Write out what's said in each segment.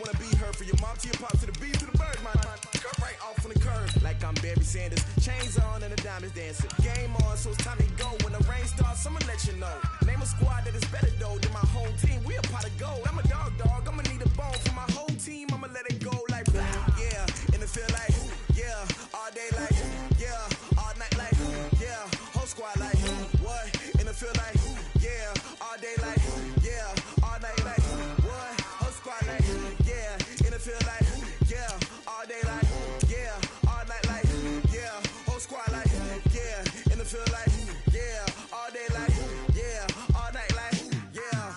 wanna be heard from your mom to your pops to the B to the bird, man. Cut right off on the curb, like I'm Barry Sanders. Chains on and the diamonds dancing. Game on, so it's time to go. When the rain starts, I'ma let you know. Name a squad that is better though than my whole team. We a pot of gold. I'm a dog. I'ma need a bone for my whole team. I'ma let it go like yeah. And it feel like yeah. All day like yeah. All night like yeah. Whole squad like what? And it feel like yeah. All day like yeah. All night like what? Whole squad like yeah. And it feel like yeah. All day like yeah. All night like yeah. Whole squad like yeah. And it feel like yeah. All day like yeah. All night like yeah.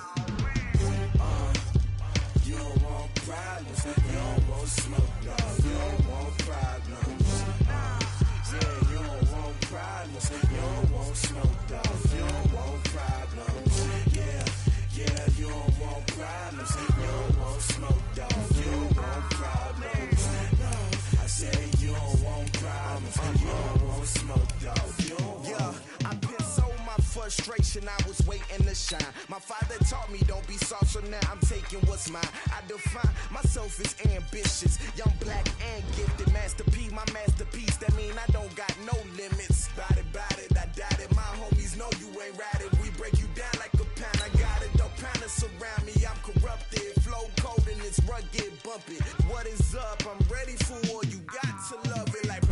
You don't want problems. You don't want smoke, dog. You don't want problems. Yeah, you don't want problems. You don't want smoke, dog. You don't want problems. Yeah, you don't want problems. You don't want smoke, dog. You don't want problems. No, I said you don't want problems. You don't want smoke, dog. You don't want. I pissed so my frustration. I was waiting to shine. My father taught me don't be soft, so now I'm taking what's mine. I define myself as ambitious, young, black, and gifted. Masterpiece, my masterpiece. That mean I don't got no limits. Bout it, I doubt it. My homies know you ain't ratted. We break you down like a pound. I got it, don't pound us around me. I'm corrupted, flow cold and it's rugged, bumpy. What is up? I'm ready for war. You got to love it like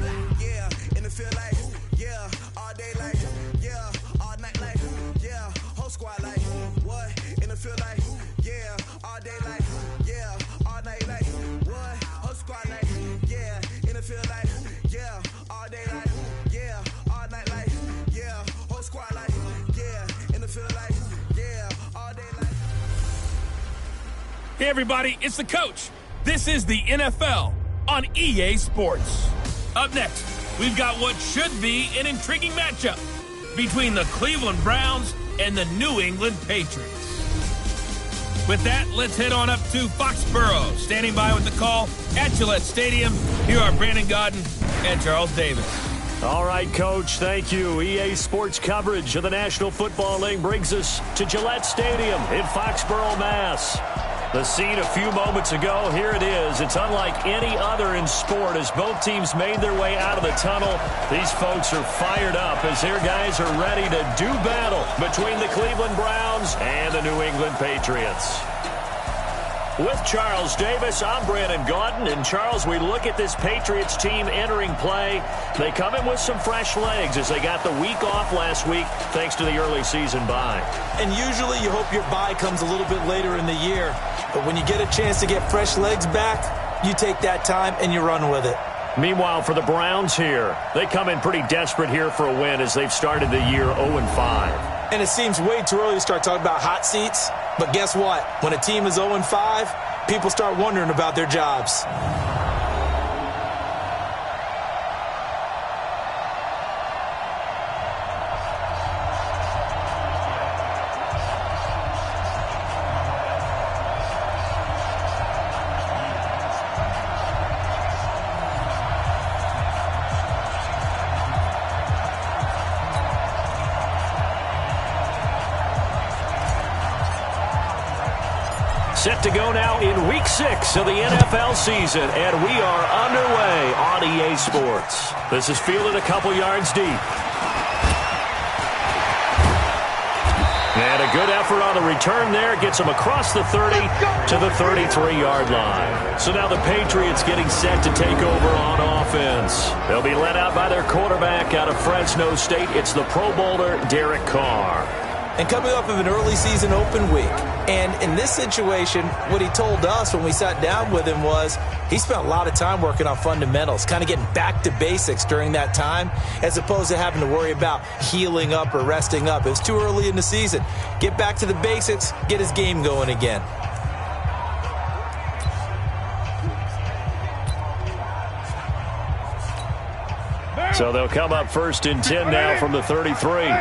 yeah. And it feel like yeah. All day like yeah. All night like yeah. Whole squad like what? And it feel like yeah. All day like yeah. All night like what? Whole squad like yeah. And it feel like yeah. All day like yeah. All night like yeah. Whole squad like yeah. And it feel like yeah. All day like. Hey everybody, it's the coach. This is the NFL on EA Sports. Up next, we've got what should be an intriguing matchup between the Cleveland Browns and the New England Patriots. With that, let's head on up to Foxborough. Standing by with the call at Gillette Stadium, here are Brandon Godden and Charles Davis. All right, Coach, thank you. EA Sports coverage of the National Football League brings us to Gillette Stadium in Foxborough, Mass. The scene a few moments ago, here it is. It's unlike any other in sport as both teams made their way out of the tunnel. These folks are fired up as their guys are ready to do battle between the Cleveland Browns and the New England Patriots. With Charles Davis, I'm Brandon Gaudin. And Charles, we look at this Patriots team entering play. They come in with some fresh legs as they got the week off last week thanks to the early season bye. And usually you hope your bye comes a little bit later in the year. But when you get a chance to get fresh legs back, you take that time and you run with it. Meanwhile, for the Browns here, they come in pretty desperate here for a win as they've started the year 0-5. And it seems way too early to start talking about hot seats. But guess what? When a team is 0-5, people start wondering about their jobs. Set to go now in Week 6 of the NFL season, and we are underway on EA Sports. This is fielded a couple yards deep. And a good effort on the return there. Gets him across the 30 to the 33-yard line. So now the Patriots getting set to take over on offense. They'll be led out by their quarterback out of Fresno State. It's the Pro Bowler, Derek Carr. And coming off of an early season open week. And in this situation, what he told us when we sat down with him was he spent a lot of time working on fundamentals, kind of getting back to basics during that time, as opposed to having to worry about healing up or resting up. It was too early in the season. Get back to the basics, get his game going again. So they'll come up 1st and 10 now from the 33.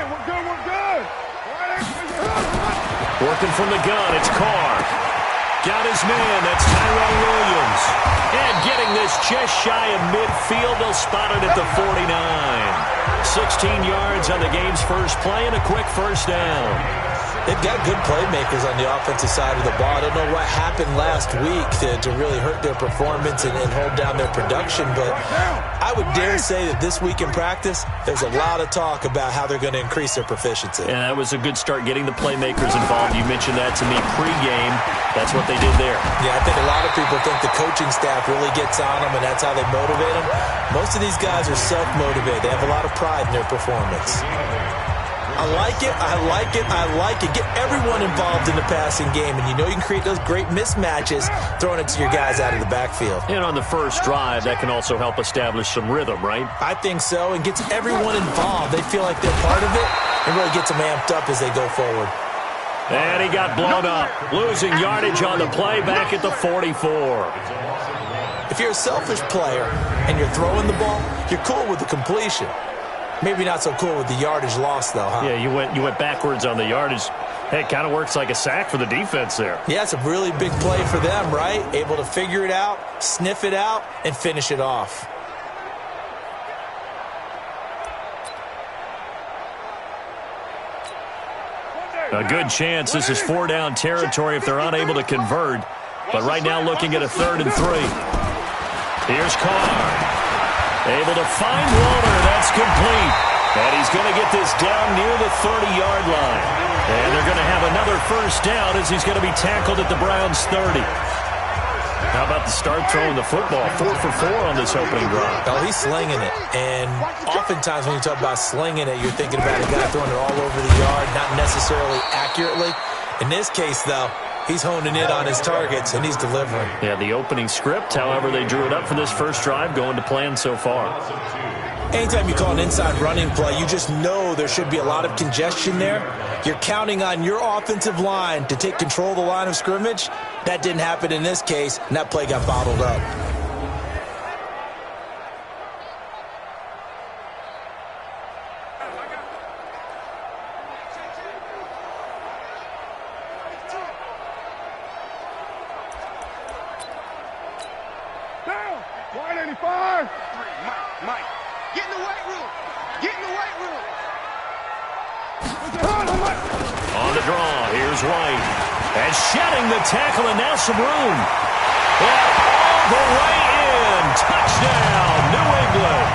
Working from the gun, it's Carr. Got his man, that's Tyrell Williams. And getting this just shy of midfield, they'll spot it at the 49. 16 yards on the game's first play and a quick first down. They've got good playmakers on the offensive side of the ball. I don't know what happened last week to really hurt their performance and hold down their production, but I would dare say that this week in practice, there's a lot of talk about how they're going to increase their proficiency. And that was a good start getting the playmakers involved. You mentioned that to me pregame. That's what they did there. Yeah, I think a lot of people think the coaching staff really gets on them, and that's how they motivate them. Most of these guys are self-motivated. They have a lot of pride in their performance. I like it, I like it, I like it. Get everyone involved in the passing game, and you know you can create those great mismatches throwing it to your guys out of the backfield. And on the first drive, that can also help establish some rhythm, right? I think so, and gets everyone involved. They feel like they're part of it, and really gets them amped up as they go forward. And he got blown up, losing yardage on the play back at the 44. If you're a selfish player and you're throwing the ball, you're cool with the completion. Maybe not so cool with the yardage loss, though, huh? Yeah, you went backwards on the yardage. Hey, it kind of works like a sack for the defense there. Yeah, it's a really big play for them, right? Able to figure it out, sniff it out, and finish it off. A good chance this is 4-down territory if they're unable to convert. But right now looking at a 3rd and 3. Here's Carr. Able to find Walter. That's complete. And he's going to get this down near the 30-yard line. And they're going to have another first down as he's going to be tackled at the Browns' 30. How about the start throwing the football? 4 for 4 on this opening drive. Oh, he's slinging it. And oftentimes when you talk about slinging it, you're thinking about a guy throwing it all over the yard, not necessarily accurately. In this case, though, he's honing in on his targets, and he's delivering. Yeah, the opening script, however, they drew it up for this first drive, going to plan so far. Anytime you call an inside running play, you just know there should be a lot of congestion there. You're counting on your offensive line to take control of the line of scrimmage. That didn't happen in this case, and that play got bottled up. Mike, get in the weight room. Get in the weight room. On the draw, here's White. And shedding the tackle, and now some room. And all the way in. Touchdown, New England.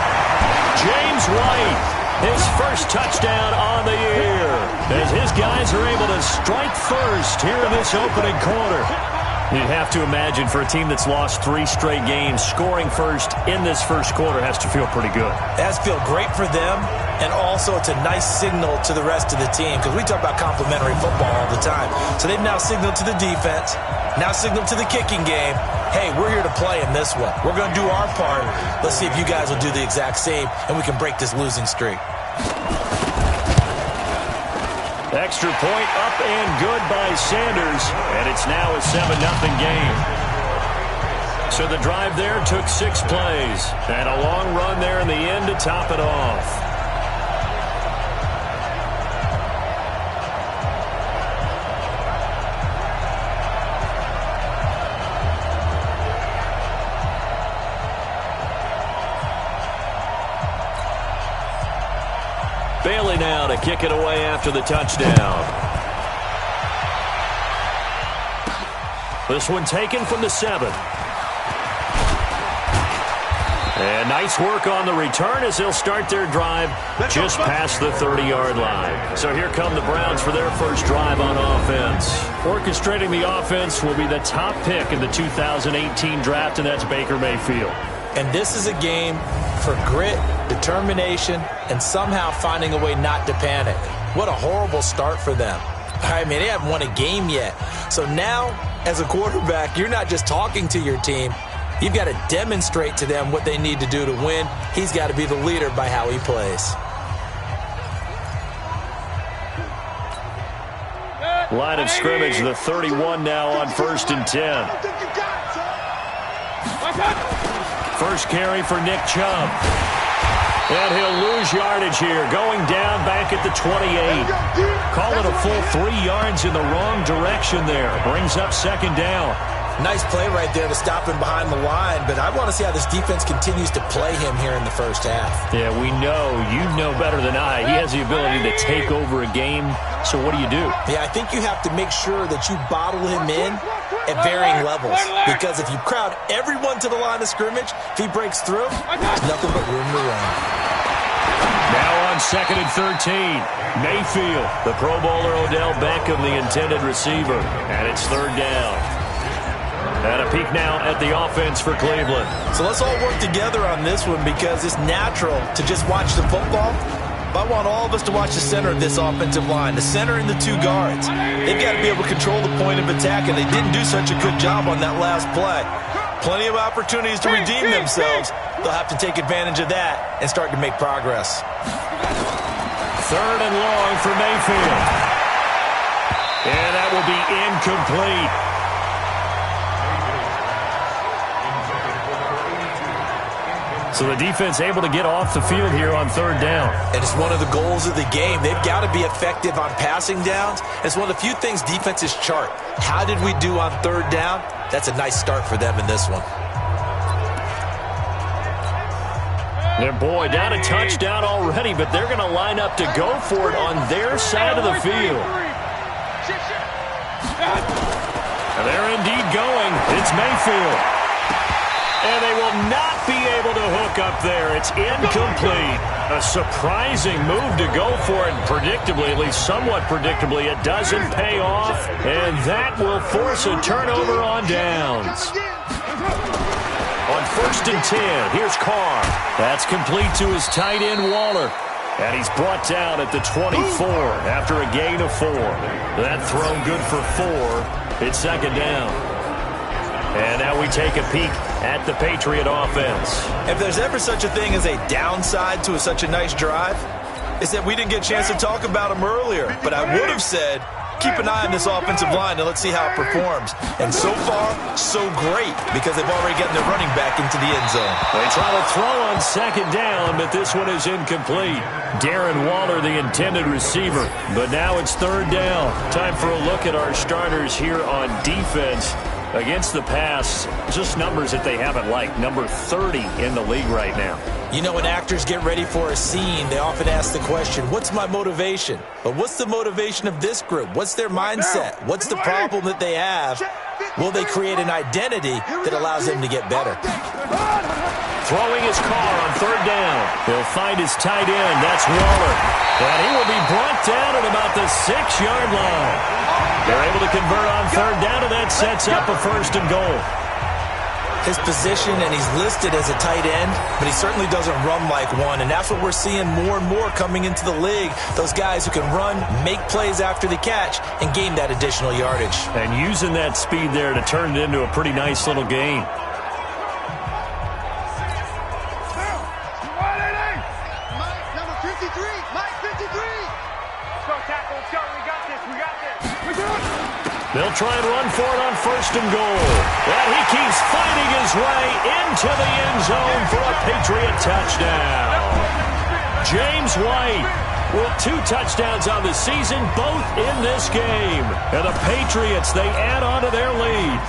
James White, his first touchdown on the year. As his guys are able to strike first here in this opening quarter. You'd have to imagine for a team that's lost 3 straight games, scoring first in this first quarter has to feel pretty good. It has to feel great for them, and also it's a nice signal to the rest of the team, because we talk about complementary football all the time. So they've now signaled to the defense, now signaled to the kicking game, hey, we're here to play in this one. We're going to do our part. Let's see if you guys will do the exact same, and we can break this losing streak. Extra point up and good by Sanders, and it's now a 7-0 game. So the drive there took 6 plays, and a long run there in the end to top it off. Bailey now to kick it away after the touchdown. This one taken from the 7. And nice work on the return as they'll start their drive just past the 30-yard line. So here come the Browns for their first drive on offense. Orchestrating the offense will be the top pick in the 2018 draft, and that's Baker Mayfield. And this is a game for grit, determination, and somehow finding a way not to panic. What a horrible start for them. I mean, they haven't won a game yet. So now, as a quarterback, you're not just talking to your team. You've got to demonstrate to them what they need to do to win. He's got to be the leader by how he plays. Line of scrimmage, the 31 now on 1st and 10. First carry for Nick Chubb. And he'll lose yardage here, going down back at the 28. Call it a full 3 yards in the wrong direction there. Brings up 2nd down. Nice play right there to stop him behind the line, but I want to see how this defense continues to play him here in the first half. Yeah, we know. You know better than I. He has the ability to take over a game, so what do you do? Yeah, I think you have to make sure that you bottle him in at varying levels, because if you crowd everyone to the line of scrimmage, if he breaks through, there's nothing but room to run. Now on 2nd and 13, Mayfield, the Pro Bowler Odell Beckham, the intended receiver, and it's 3rd down. And a peek now at the offense for Cleveland. So let's all work together on this one, because it's natural to just watch the football. But I want all of us to watch the center of this offensive line, the center and the 2 guards. They've got to be able to control the point of attack, and they didn't do such a good job on that last play. Plenty of opportunities to redeem themselves. They'll have to take advantage of that and start to make progress. 3rd and long for Mayfield. And that will be incomplete. So the defense able to get off the field here on 3rd down. And it's one of the goals of the game. They've got to be effective on passing downs. It's one of the few things defenses chart. How did we do on 3rd down? That's a nice start for them in this one. And boy, down a touchdown already, but they're going to line up to go for it on their side of the field. And they're indeed going. It's Mayfield. And they will not be able to hook up there. It's incomplete. A surprising move to go for it. Predictably, at least somewhat predictably, it doesn't pay off. And that will force a turnover on downs. On 1st and 10, here's Carr. That's complete to his tight end, Waller. And he's brought down at the 24 after a gain of 4. That throw good for 4. It's 2nd down. And now we take a peek at the Patriot offense. If there's ever such a thing as a downside to such a nice drive, it's that we didn't get a chance to talk about them earlier. But I would have said, keep an eye on this offensive line and let's see how it performs. And so far, so great, because they've already gotten their running back into the end zone. They try to throw on 2nd down, but this one is incomplete. Darren Waller, the intended receiver. But now it's 3rd down. Time for a look at our starters here on defense. Against the pass, just numbers that they haven't liked. Number 30 in the league right now. You know, when actors get ready for a scene, they often ask the question, what's my motivation? But what's the motivation of this group? What's their mindset? What's the problem that they have? Will they create an identity that allows them to get better? Throwing his Carr on 3rd down. He'll find his tight end. That's Waller. And he will be brought down at about the 6-yard line. They're able to convert on 3rd down, and that sets up a 1st and goal. His position, and he's listed as a tight end, but he certainly doesn't run like one, and that's what we're seeing more and more coming into the league. Those guys who can run, make plays after the catch, and gain that additional yardage. And using that speed there to turn it into a pretty nice little gain. They'll try and run for it on 1st and goal. And he keeps fighting his way into the end zone for a Patriot touchdown. James White with 2 touchdowns on the season, both in this game. And the Patriots, they add on to their lead.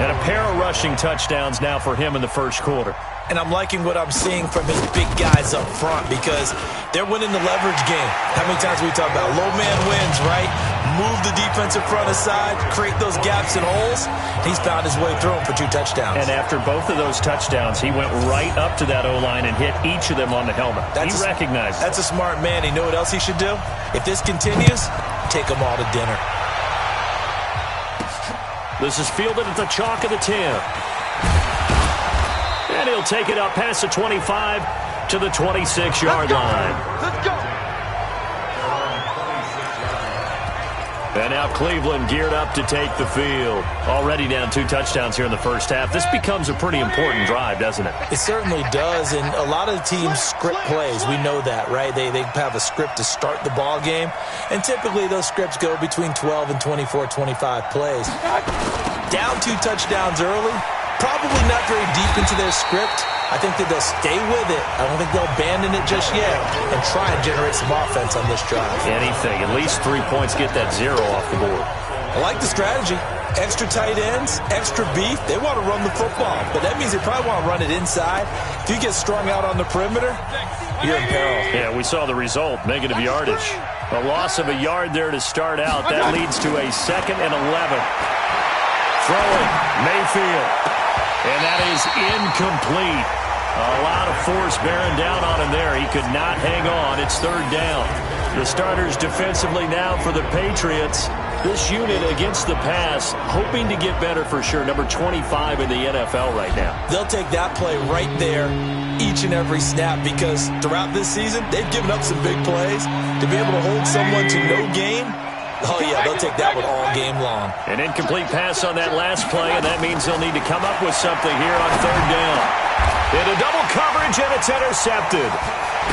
And a pair of rushing touchdowns now for him in the 1st quarter. And I'm liking what I'm seeing from his big guys up front, because they're winning the leverage game. How many times we talk about low man wins, right? Move the defensive front aside, create those gaps and holes. He's found his way through them for 2 touchdowns. And after both of those touchdowns, he went right up to that O-line and hit each of them on the helmet. He recognized it. That's a smart man. You know what else he should do? If this continues, take them all to dinner. This is fielded at the chalk of the 10. And he'll take it up past the 25 to the 26-yard line. Let's go. And now Cleveland geared up to take the field. Already down 2 touchdowns here in the first half. This becomes a pretty important drive, doesn't it? It certainly does, and a lot of teams script plays. We know that, right? They have a script to start the ball game, and typically those scripts go between 12 and 24, 25 plays. Down 2 touchdowns early, probably not very deep into their script. I think that they'll stay with it. I don't think they'll abandon it just yet and try and generate some offense on this drive. Anything. At least 3 points, get that 0 off the board. I like the strategy. Extra tight ends, extra beef, they want to run the football. But that means they probably want to run it inside. If you get strung out on the perimeter, you're in peril. Yeah, we saw the result, negative yardage. A loss of a yard there to start out. That leads to a 2nd and 11. Throwing, Mayfield. And that is incomplete. A lot of force bearing down on him there. He could not hang on. It's 3rd down. The starters defensively now for the Patriots. This unit against the pass, hoping to get better for sure. Number 25 in the NFL right now. They'll take that play right there each and every snap because throughout this season, they've given up some big plays. To be able to hold someone to no gain, oh yeah, they'll take that one all game long. An incomplete pass on that last play, and that means they'll need to come up with something here on 3rd down. Into double coverage, and it's intercepted.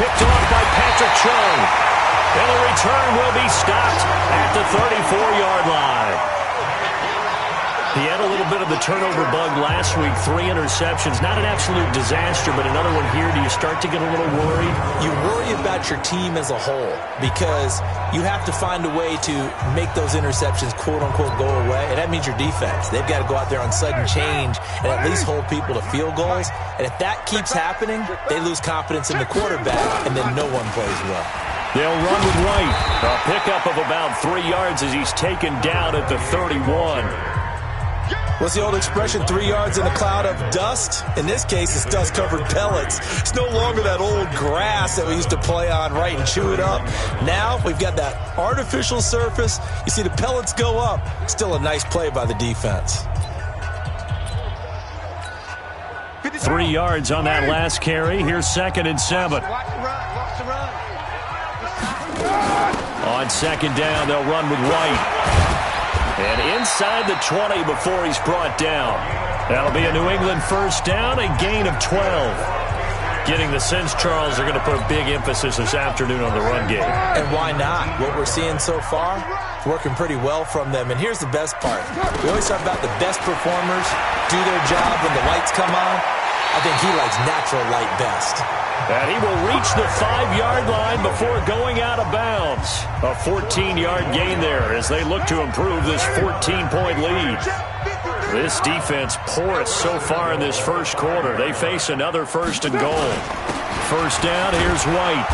Picked off by Patrick Chung. And the return will be stopped at the 34-yard line. He had a little bit of the turnover bug last week, 3 interceptions. Not an absolute disaster, but another one here. Do you start to get a little worried? You worry about your team as a whole because you have to find a way to make those interceptions, quote-unquote, go away, and that means your defense. They've got to go out there on sudden change and at least hold people to field goals. And if that keeps happening, they lose confidence in the quarterback, and then no one plays well. They'll run with White. A pickup of about 3 yards as he's taken down at the 31. What's the old expression, 3 yards in a cloud of dust? In this case, it's dust-covered pellets. It's no longer that old grass that we used to play on, right, and chew it up. Now we've got that artificial surface. You see the pellets go up. Still a nice play by the defense. 3 yards on that last carry. Here's 2nd and 7. On 2nd down, they'll run with White. And inside the 20 before he's brought down. That'll be a New England 1st down, a gain of 12. Getting the sense, Charles, they're going to put a big emphasis this afternoon on the run game. And why not? What we're seeing so far, it's working pretty well from them. And here's the best part. We always talk about the best performers do their job when the lights come on. I think he likes natural light best. And he will reach the 5-yard line before going out of bounds. A 14-yard gain there as they look to improve this 14-point lead. This defense porous so far in this first quarter. They face another 1st and goal. 1st down, here's White.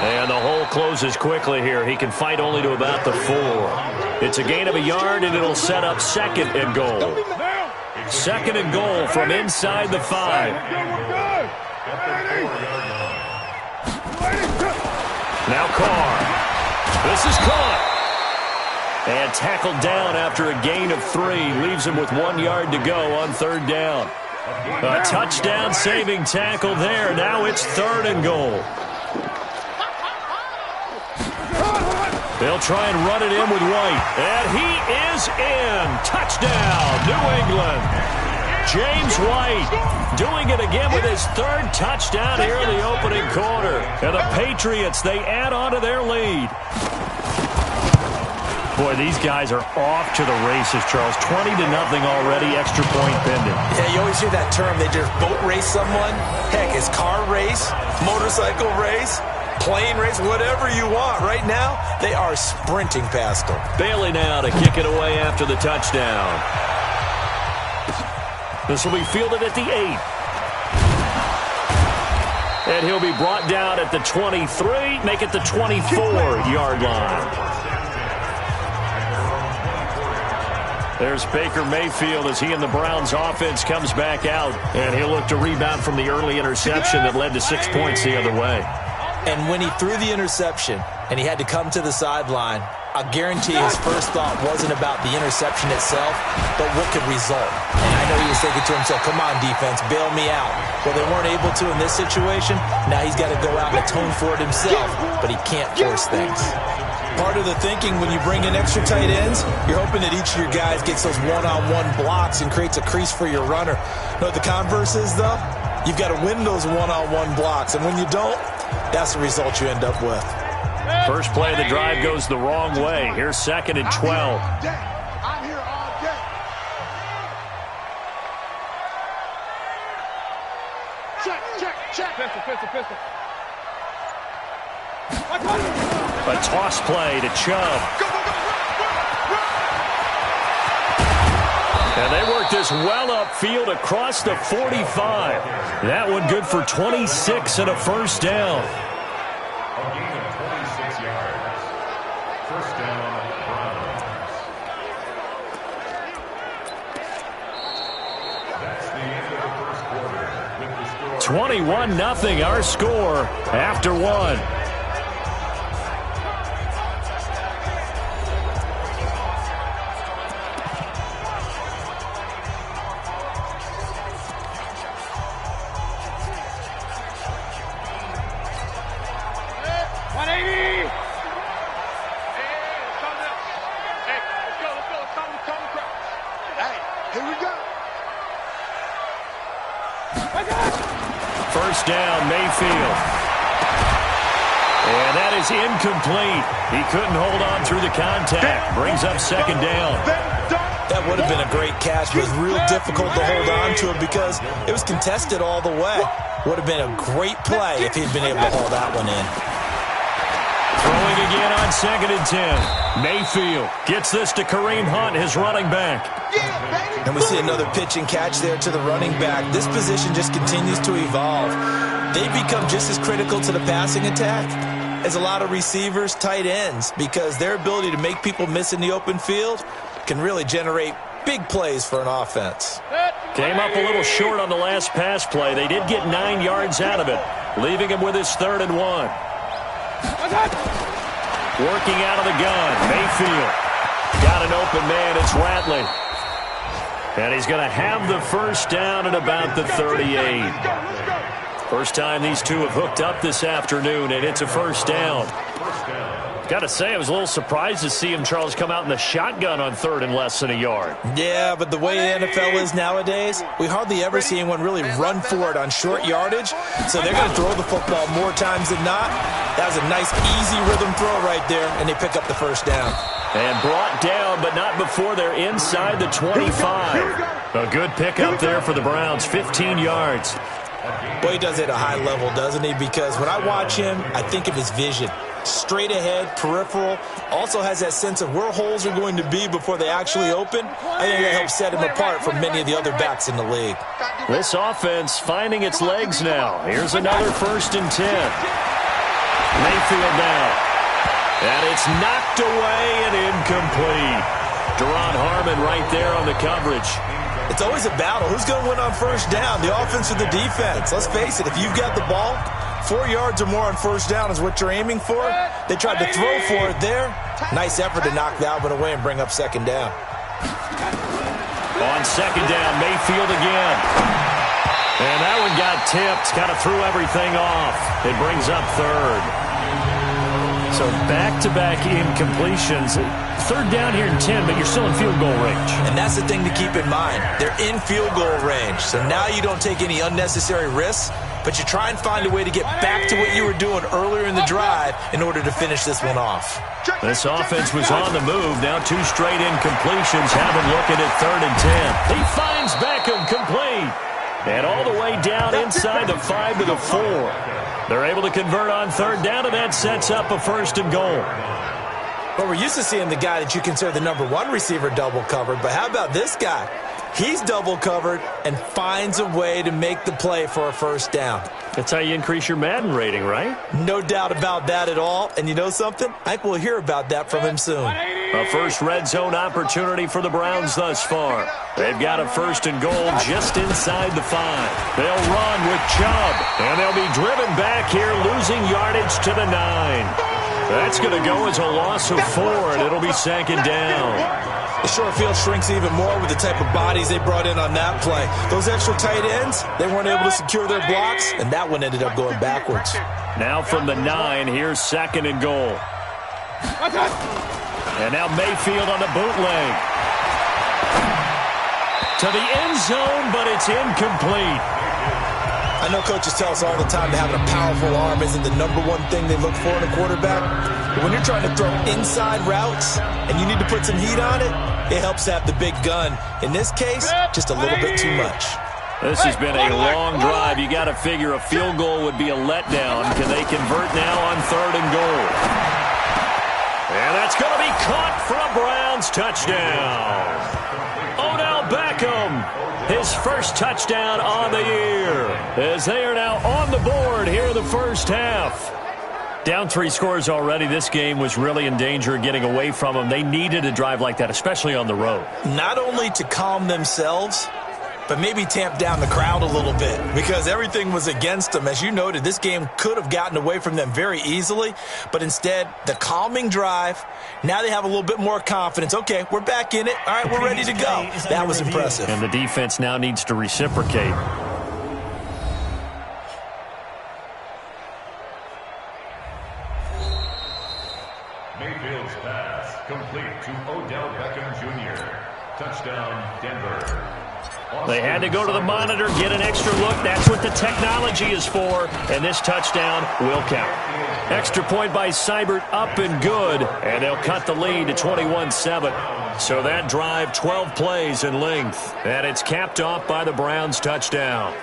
And the hole closes quickly here. He can fight only to about the 4. It's a gain of a yard, and it'll set up 2nd and goal. 2nd and goal from inside the 5. Now Carr. This is caught. And tackled down after a gain of 3. Leaves him with 1 yard to go on 3rd down. A touchdown saving tackle there. Now it's 3rd and goal. They'll try and run it in with White. And he is in. Touchdown, New England. James White doing it again with his 3rd touchdown here in the opening quarter. And the Patriots, they add on to their lead. Boy, these guys are off to the races, Charles. 20-0 already, extra point pending. Yeah, you always hear that term. They just boat race someone. Heck, it's car race, motorcycle race, plane race, whatever you want. Right now, they are sprinting past them. Bailey now to kick it away after the touchdown. This will be fielded at the 8. And he'll be brought down at the 23, make it the 24-yard line. There's Baker Mayfield as he and the Browns offense comes back out. And he'll look to rebound from the early interception that led to 6 points the other way. And when he threw the interception and he had to come to the sideline, I guarantee his first thought wasn't about the interception itself, but what could result. And I know he was thinking to himself, come on, defense, bail me out. Well, they weren't able to in this situation. Now he's got to go out and atone for it himself, but he can't force things. Part of the thinking when you bring in extra tight ends, you're hoping that each of your guys gets those one-on-one blocks and creates a crease for your runner. You know what the converse is, though? You've got to win those one-on-one blocks, and when you don't, that's the result you end up with. First play of the drive goes the wrong way. Here's 2nd and 12. I'm here all day. Check. Pistol. A toss play to Chubb. Go. And they work this well upfield across the 45. That one good for 26 and a first down. A gain of 26 yards. First down, Browns. That's the end of the first quarter. With the score 21-0 our score after one. First down, Mayfield. And that is incomplete. He couldn't hold on through the contact. Brings up second down. That would have been a great catch, but it was real difficult to hold on to it because it was contested all the way. Would have been a great play if he'd been able to haul that one in. Throwing again on 2nd and 10. Mayfield gets this to Kareem Hunt, his running back. And we see another pitch and catch there to the running back. This position just continues to evolve. They become just as critical to the passing attack as a lot of receivers, tight ends, because their ability to make people miss in the open field can really generate big plays for an offense. Came up a little short on the last pass play. They did get 9 yards out of it, leaving him with his 3rd and 1. Working out of the gun, Mayfield. Got an open man, it's Ratley. And he's going to have the first down at about the 38. First time these two have hooked up this afternoon, and it's a first down. Got to say, I was a little surprised to see him, Charles, come out in the shotgun on 3rd and less than a yard. Yeah, but the way the NFL is nowadays, we hardly ever see anyone really run for it on short yardage. So they're going to throw the football more times than not. That was a nice, easy rhythm throw right there, and they pick up the first down. And brought down, but not before they're inside the 25. A good pickup there for the Browns, 15 yards. Well, he does it at a high level, doesn't he? Because when I watch him, I think of his vision. Straight ahead, peripheral, also has that sense of where holes are going to be before they actually open. I think that helps set him apart from many of the other backs in the league. This offense finding its legs now. Here's another 1st and 10. Mayfield down. And it's knocked away and incomplete. Deron Harmon right there on the coverage. It's always a battle. Who's going to win on first down, the offense or the defense? Let's face it, if you've got the ball, 4 yards or more on first down is what you're aiming for. They tried to throw for it there. Nice effort to knock that one away and bring up second down. On second down, Mayfield again. And that one got tipped, kind of threw everything off. It brings up 3rd. So back-to-back incompletions. 3rd down here in 10, but you're still in field goal range. And that's the thing to keep in mind. They're in field goal range. So now you don't take any unnecessary risks, but you try and find a way to get back to what you were doing earlier in the drive in order to finish this one off. This offense was on the move. Now 2 straight incompletions have him looking at 3rd and 10. He finds Beckham complete. And all the way down inside the 5 to the 4. They're able to convert on 3rd down, and that sets up a 1st and goal. Well, we're used to seeing the guy that you consider the number 1 receiver double covered, but how about this guy? He's double covered and finds a way to make the play for a first down. That's how you increase your Madden rating, right? No doubt about that at all. And you know something? I think we'll hear about that from him soon. A first red zone opportunity for the Browns thus far. They've got a 1st and goal just inside the 5. They'll run with Chubb, and they'll be driven back here, losing yardage to the 9. That's going to go as a loss of 4, and it'll be 2nd down. The short field shrinks even more with the type of bodies they brought in on that play. Those extra tight ends, they weren't able to secure their blocks, and that one ended up going backwards. Now from the 9, here's 2nd and goal. And now Mayfield on the bootleg. To the end zone, but it's incomplete. I know coaches tell us all the time that having a powerful arm isn't the number 1 thing they look for in a quarterback. But when you're trying to throw inside routes and you need to put some heat on it, it helps to have the big gun. In this case, just a little bit too much. This has been a long drive. You got to figure a field goal would be a letdown. Can they convert now on 3rd and goal? And that's going to be caught for a Browns touchdown. Odell Beckham, his first touchdown on the year, as they are now on the board here in the first half. Down 3 scores already. This game was really in danger of getting away from them. They needed a drive like that, especially on the road. Not only to calm themselves, but maybe tamp down the crowd a little bit, because everything was against them. As you noted, this game could have gotten away from them very easily, but instead, the calming drive, now they have a little bit more confidence. Okay, we're back in it. All right, we're ready to go. That was impressive. And the defense now needs to reciprocate. Mayfield's pass complete to Odell Beckham Jr. Touchdown, Denver. They had to go to the monitor, get an extra look. That's what the technology is for, and this touchdown will count. Extra point by Seibert, up and good, and they'll cut the lead to 21-7. So that drive, 12 plays in length, and it's capped off by the Browns' touchdown.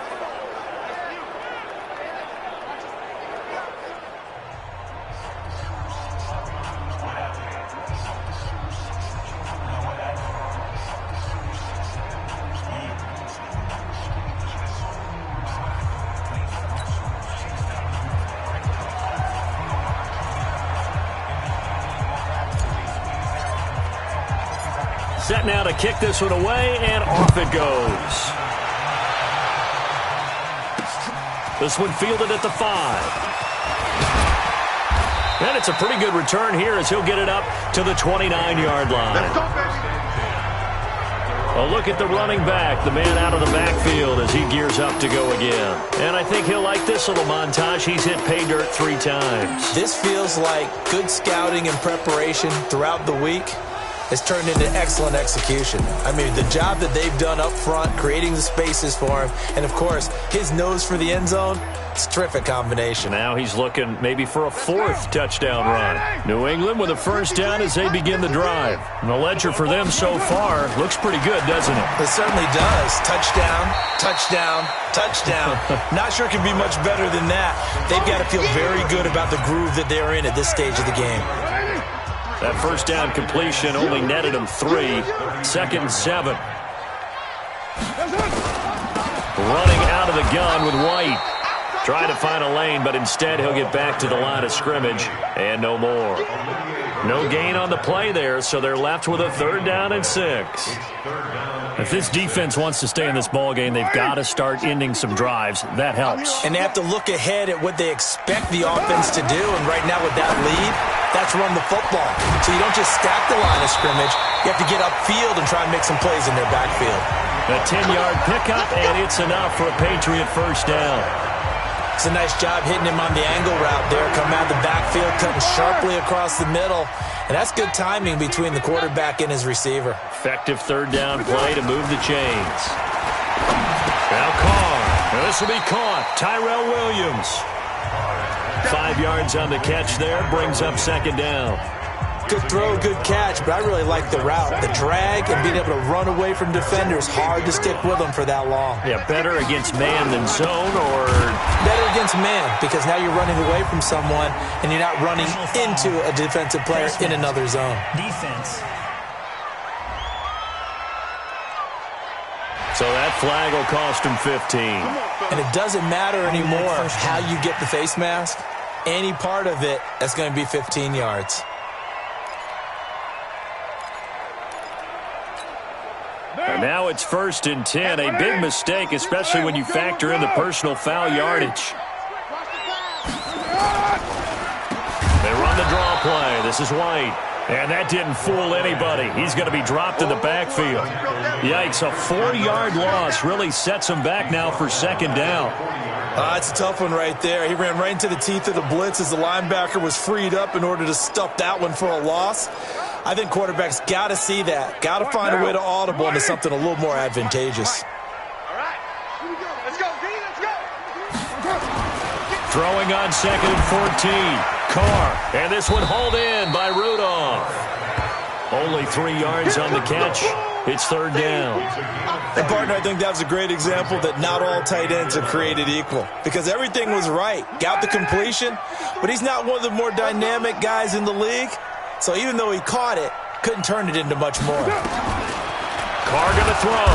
Set now to kick this one away, and off it goes. This one fielded at the 5. And it's a pretty good return here as he'll get it up to the 29-yard line. A look at the running back, the man out of the backfield as he gears up to go again. And I think he'll like this little montage. He's hit pay dirt 3 times. This feels like good scouting and preparation throughout the week. It's turned into excellent execution. I mean, the job that they've done up front, creating the spaces for him, and, of course, his nose for the end zone, it's a terrific combination. Now he's looking maybe for a 4th touchdown run. New England with a first down as they begin the drive. And the ledger for them so far looks pretty good, doesn't it? It certainly does. Touchdown, touchdown, touchdown. Not sure it can be much better than that. They've got to feel very good about the groove that they're in at this stage of the game. That first down completion only netted him 3. 2nd and 7. Running out of the gun with White. Trying to find a lane, but instead he'll get back to the line of scrimmage, and no more. No gain on the play there, so they're left with a 3rd down and 6. If this defense wants to stay in this ballgame, they've got to start ending some drives. That helps. And they have to look ahead at what they expect the offense to do, and right now with that lead, that's run the football. So you don't just stack the line of scrimmage. You have to get upfield and try and make some plays in their backfield. A 10-yard pickup, and it's enough for a Patriot first down. It's a nice job hitting him on the angle route there. Coming out of the backfield, cutting sharply across the middle. And that's good timing between the quarterback and his receiver. Effective 3rd down play to move the chains. Now Carr. And this will be caught. Tyrell Williams. 5 yards on the catch there. Brings up 2nd down. Good throw, good catch, but I really like the route. The drag and being able to run away from defenders, hard to stick with them for that long. Yeah, better against man than zone, or? Better against man, because now you're running away from someone and you're not running into a defensive player in another zone. Defense. So that flag will cost him 15. And it doesn't matter anymore how you get the face mask. Any part of it, that's going to be 15 yards. And now it's 1st and 10. A big mistake, especially when you factor in the personal foul yardage. They run the draw play. This is White. And that didn't fool anybody. He's going to be dropped in the backfield. Yikes, a 4-yard loss really sets him back now for 2nd down. It's a tough one right there. He ran right into the teeth of the blitz as the linebacker was freed up in order to stuff that one for a loss. I think quarterbacks got to see that. Got to find a way to audible into something a little more advantageous. All right. Here we go. Let's go, D. Let's go. Throwing on 2nd and 14. Carr. And this one hauled in by Rudolph. Only 3 yards on the catch. It's 3rd down. And, partner, I think that was a great example that not all tight ends are created equal, because everything was right. Got the completion, but he's not one of the more dynamic guys in the league. So even though he caught it, couldn't turn it into much more. Carr going to throw.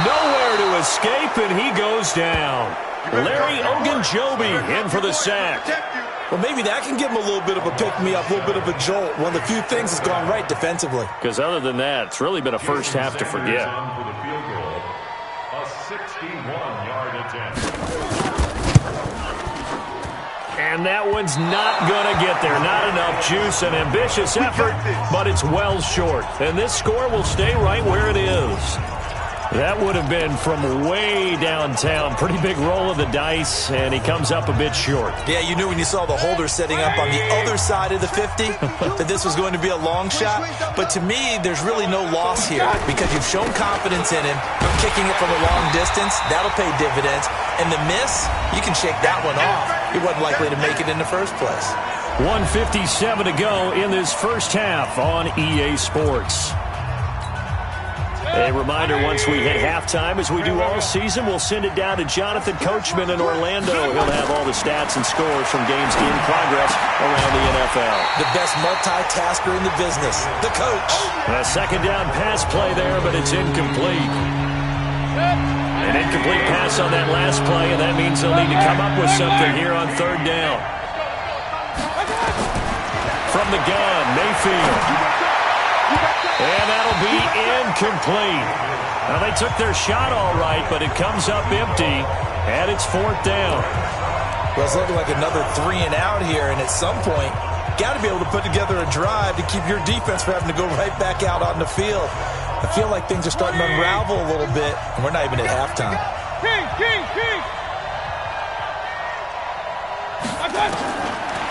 Nowhere to escape, and he goes down. Larry Ogunjobi in for the sack. Well, maybe that can give him a little bit of a pick-me-up, a little bit of a jolt. One of the few things that's gone right defensively. Because other than that, it's really been a first half to forget. For the field goal, a 61-yard attempt. And that one's not going to get there. Not enough juice. An ambitious effort, but it's well short. And this score will stay right where it is. That would have been from way downtown. Pretty big roll of the dice, and he comes up a bit short. Yeah, you knew when you saw the holder setting up on the other side of the 50 that this was going to be a long shot. But to me, there's really no loss here because you've shown confidence in him. Kicking it from a long distance, that'll pay dividends. And the miss, you can shake that one off. He wasn't likely to make it in the first place. 1:57 to go in this first half on EA Sports. A reminder, once we hit halftime, as we do all season, we'll send it down to Jonathan Coachman in Orlando. He'll have all the stats and scores from games in progress around the NFL. The best multitasker in the business, the coach. A second down pass play there, but it's incomplete. An incomplete pass on that last play, and that means they'll need to come up with something here on third down. From the gun, Mayfield. And that'll be incomplete. Now, they took their shot all right, but it comes up empty, and it's fourth down. Well, it's looking like another 3 and out here, and at some point, got to be able to put together a drive to keep your defense from having to go right back out on the field. I feel like things are starting to unravel a little bit, and we're not even at halftime.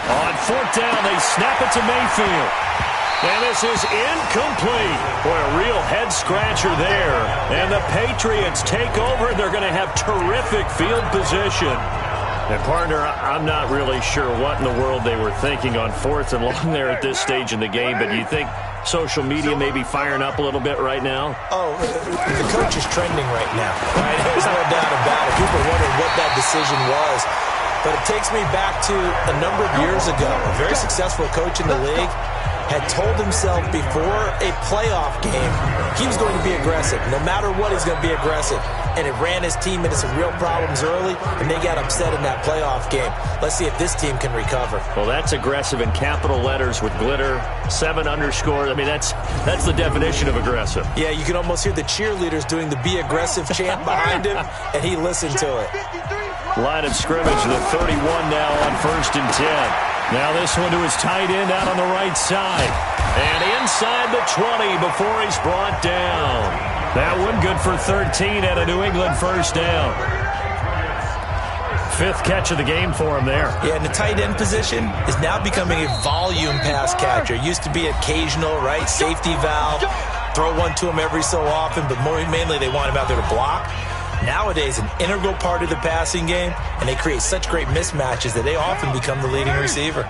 On fourth down, they snap it to Mayfield. And this is incomplete. Boy, a real head-scratcher there. And the Patriots take over. They're going to have terrific field position. And, partner, I'm not really sure what in the world they were thinking on fourth and long there at this stage in the game, but you think social media may be firing up a little bit right now? Oh, the coach is trending right now, right? There's no doubt about it. People are wondering what that decision was. But it takes me back to a number of years ago. A very successful coach in the league had told himself before a playoff game he was going to be aggressive. No matter what, he's going to be aggressive. And it ran his team into some real problems early, and they got upset in that playoff game. Let's see if this team can recover. Well, that's aggressive in capital letters with glitter, 7 underscore. I mean, that's the definition of aggressive. Yeah, you can almost hear the cheerleaders doing the be aggressive chant behind him, and he listened to it. Line of scrimmage, the 31 now on 1st and 10. Now this one to his tight end out on the right side. And inside the 20 before he's brought down. That one good for 13 at a New England first down. 5th catch of the game for him there. Yeah, and the tight end position is now becoming a volume pass catcher. It used to be occasional, right? Safety valve. Throw one to him every so often, but mainly they want him out there to block. Nowadays, an integral part of the passing game, and they create such great mismatches that they often become the leading receiver.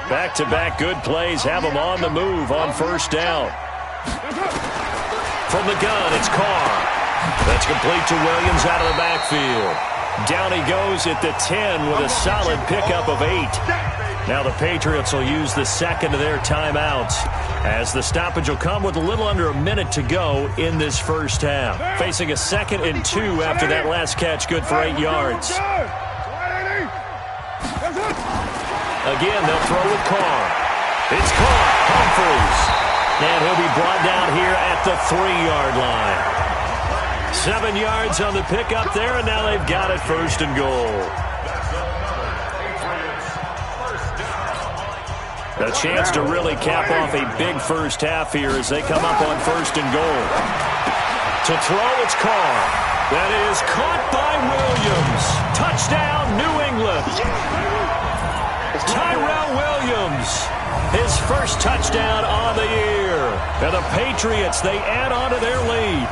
Back-to-back good plays have them on the move on first down. From the gun, it's Carr. That's complete to Williams out of the backfield. Down he goes at the 10 with a solid pickup of 8. Now the Patriots will use the second of their timeouts, as the stoppage will come with a little under a minute to go in this first half. Facing a 2nd and 2 after that last catch, good for 8 yards. Again, they'll throw with Carr. It's Carr, Humphries. And he'll be brought down here at the 3-yard line. 7 yards on the pickup there, and now they've got it 1st and goal. A chance to really cap off a big first half here as they come up on 1st and goal. To throw, it's Carr. That is caught by Williams. Touchdown, New England. Tyrell Williams, his first touchdown on the year. And the Patriots, they add on to their lead.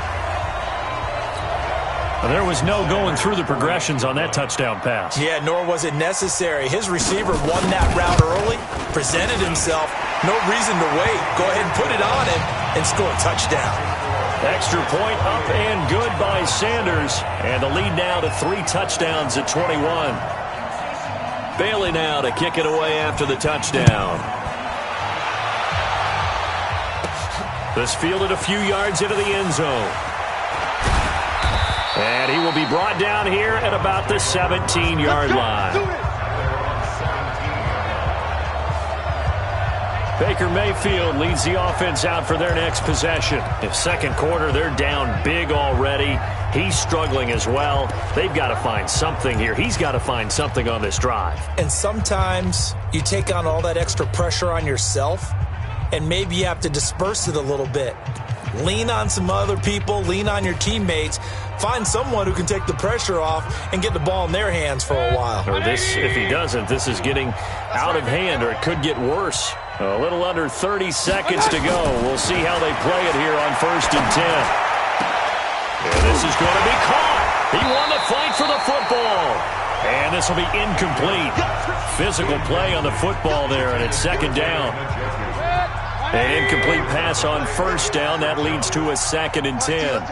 Well, there was no going through the progressions on that touchdown pass. Yeah, nor was it necessary. His receiver won that route early, presented himself. No reason to wait. Go ahead and put it on him and score a touchdown. Extra point up and good by Sanders. And the lead now to 3 touchdowns at 21. Bailey now to kick it away after the touchdown. This fielded a few yards into the end zone. And he will be brought down here at about the 17-yard line. Baker Mayfield leads the offense out for their next possession. In second quarter, they're down big already. He's struggling as well. They've got to find something here. He's got to find something on this drive. And sometimes you take on all that extra pressure on yourself, and maybe you have to disperse it a little bit. Lean on some other people. Lean on your teammates. Find someone who can take the pressure off and get the ball in their hands for a while. Or this, if he doesn't, this is getting out of hand, or it could get worse. A little under 30 seconds to go. We'll see how they play it here on 1st and 10. And this is going to be caught. He won the fight for the football. And this will be incomplete. Physical play on the football there, and it's 2nd down. An incomplete pass on 1st down. That leads to a 2nd and 10.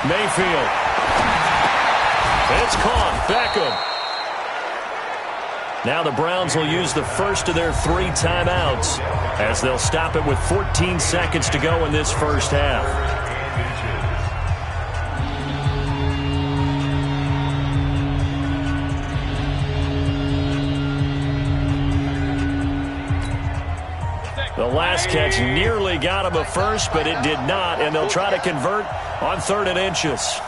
Mayfield. It's caught. Beckham. Now the Browns will use the first of their 3 timeouts as they'll stop it with 14 seconds to go in this first half. The last catch nearly got him a first, but it did not, and they'll try to convert on 3rd and inches.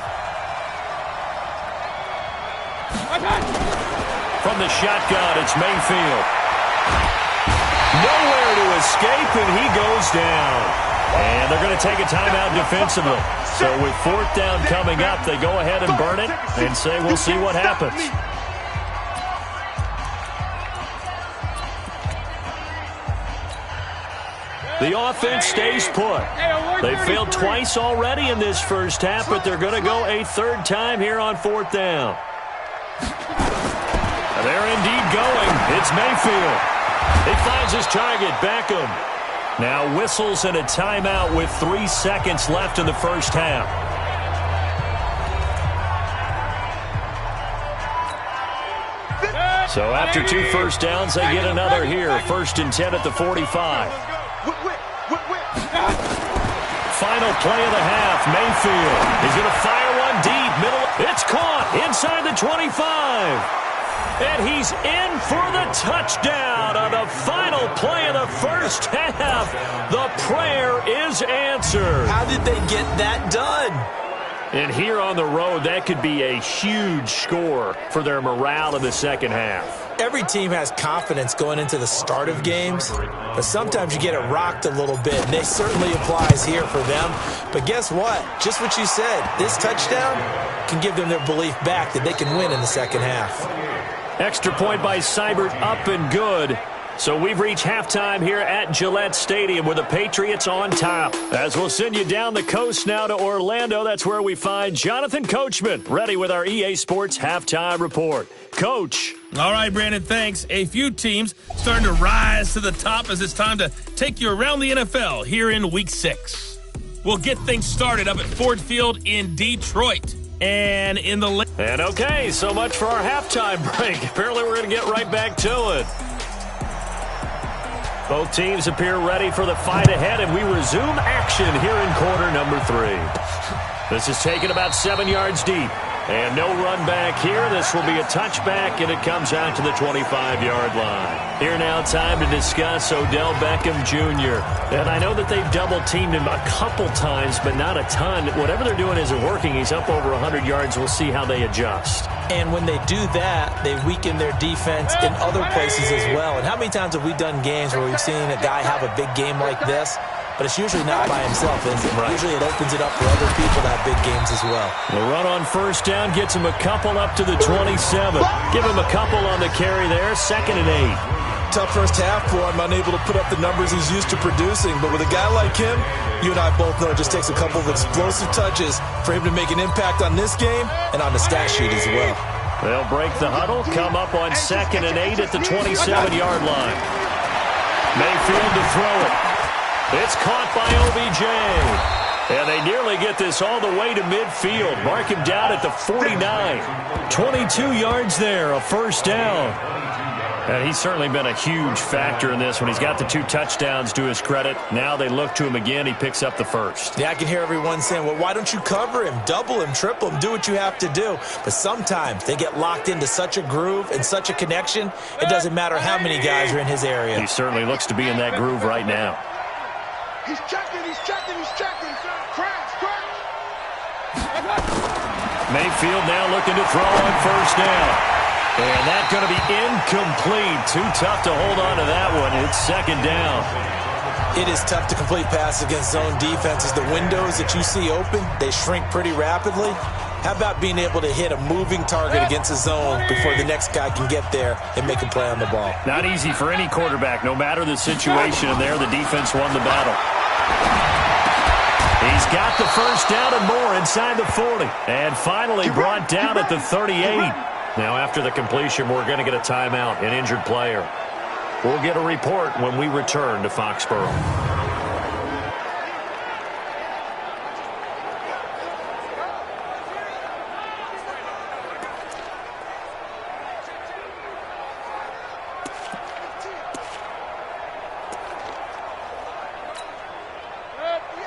From the shotgun, it's Mayfield. Nowhere to escape, and he goes down. And they're going to take a timeout defensively. So with 4th down coming up, they go ahead and burn it and say, we'll see what happens. The offense stays put. They failed twice already in this first half, but they're going to go a 3rd time here on 4th down. They're indeed going. It's Mayfield. He finds his target, Beckham. Now whistles and a timeout with 3 seconds left in the first half. So after 2 first downs, they get another here. 1st and 10 at the 45. Final play of the half. Mayfield is going to fire one deep. Middle. It's caught inside the 25. And he's in for the touchdown on the final play of the first half. The prayer is answered. How did they get that done? And here on the road, that could be a huge score for their morale in the second half. Every team has confidence going into the start of games, but sometimes you get it rocked a little bit, and this certainly applies here for them. But guess what? Just what you said, this touchdown can give them their belief back that they can win in the second half. Extra point by Seibert, up and good. So we've reached halftime here at Gillette Stadium with the Patriots on top. As we'll send you down the coast now to Orlando, that's where we find Jonathan Coachman, ready with our EA Sports Halftime Report. Coach. All right, Brandon, thanks. A few teams starting to rise to the top as it's time to take you around the NFL here in Week 6. We'll get things started up at Ford Field in Detroit. And in the... And okay, so much for our halftime break. Apparently we're going to get right back to it. Both teams appear ready for the fight ahead, and we resume action here in quarter number 3. This is taken about 7 yards deep. And no run back here. This will be a touchback, and it comes out to the 25-yard line. Here now, time to discuss Odell Beckham Jr. And I know that they've double-teamed him a couple times, but not a ton. Whatever they're doing isn't working. He's up over 100 yards. We'll see how they adjust. And when they do that, they weaken their defense in other places as well. And how many times have we done games where we've seen a guy have a big game like this? But it's usually not by himself, is it? Right. Usually it opens it up for other people to have big games as well. The run on first down gets him a couple up to the 27. Give him a couple on the carry there. 2nd and 8. Tough first half for him, unable to put up the numbers he's used to producing. But with a guy like him, you and I both know it just takes a couple of explosive touches for him to make an impact on this game and on the stat sheet as well. They'll break the huddle, come up on 2nd and 8 at the 27-yard line. Mayfield to throw it. It's caught by OBJ. And they nearly get this all the way to midfield. Mark him down at the 49. 22 yards there, a first down. And he's certainly been a huge factor in this when he's got the 2 touchdowns to his credit. Now they look to him again. He picks up the first. Yeah, I can hear everyone saying, well, why don't you cover him, double him, triple him, do what you have to do. But sometimes they get locked into such a groove and such a connection, it doesn't matter how many guys are in his area. He certainly looks to be in that groove right now. He's checking. Crash. Mayfield now looking to throw on first down. And that's going to be incomplete. Too tough to hold on to that one. It's second down. It is tough to complete passes against zone defenses. The windows that you see open, they shrink pretty rapidly. How about being able to hit a moving target against a zone before the next guy can get there and make a play on the ball? Not easy for any quarterback, no matter the situation. And there, the defense won the battle. He's got the first down and more inside the 40. And finally brought down at the 38. Now, after the completion, we're going to get a timeout, an injured player. We'll get a report when we return to Foxborough.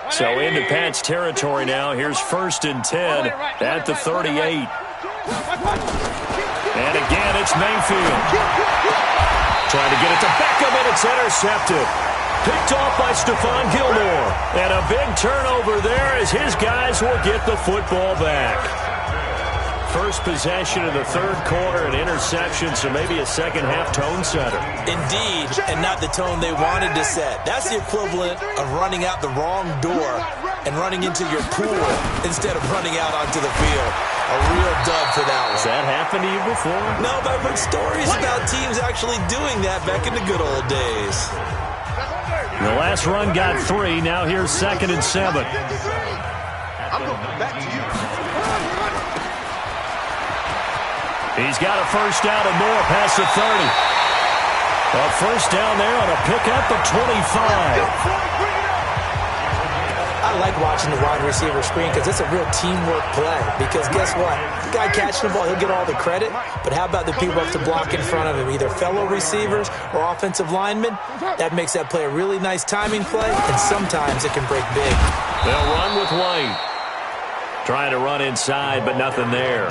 So into Pat's territory now. Here's 1st and 10 at the 38. And again, it's Mayfield. Trying to get it to Beckham, and it's intercepted. Picked off by Stephon Gilmore. And a big turnover there as his guys will get the football back. First possession of the 3rd quarter, an interception, so maybe a second-half tone setter. Indeed, and not the tone they wanted to set. That's the equivalent of running out the wrong door and running into your pool instead of running out onto the field. A real dud for that one. Has that happened to you before? No, but I've heard stories about teams actually doing that back in the good old days. The last run got 3. Now here's 2nd and 7. I'm going back to you. He's got a first down and more past the 30. A first down there on a pickup of 25. I like watching the wide receiver screen because it's a real teamwork play. Because guess what? The guy catching the ball, he'll get all the credit. But how about the people up to block in front of him, either fellow receivers or offensive linemen? That makes that play a really nice timing play, and sometimes it can break big. They'll run with White. Trying to run inside, but nothing there.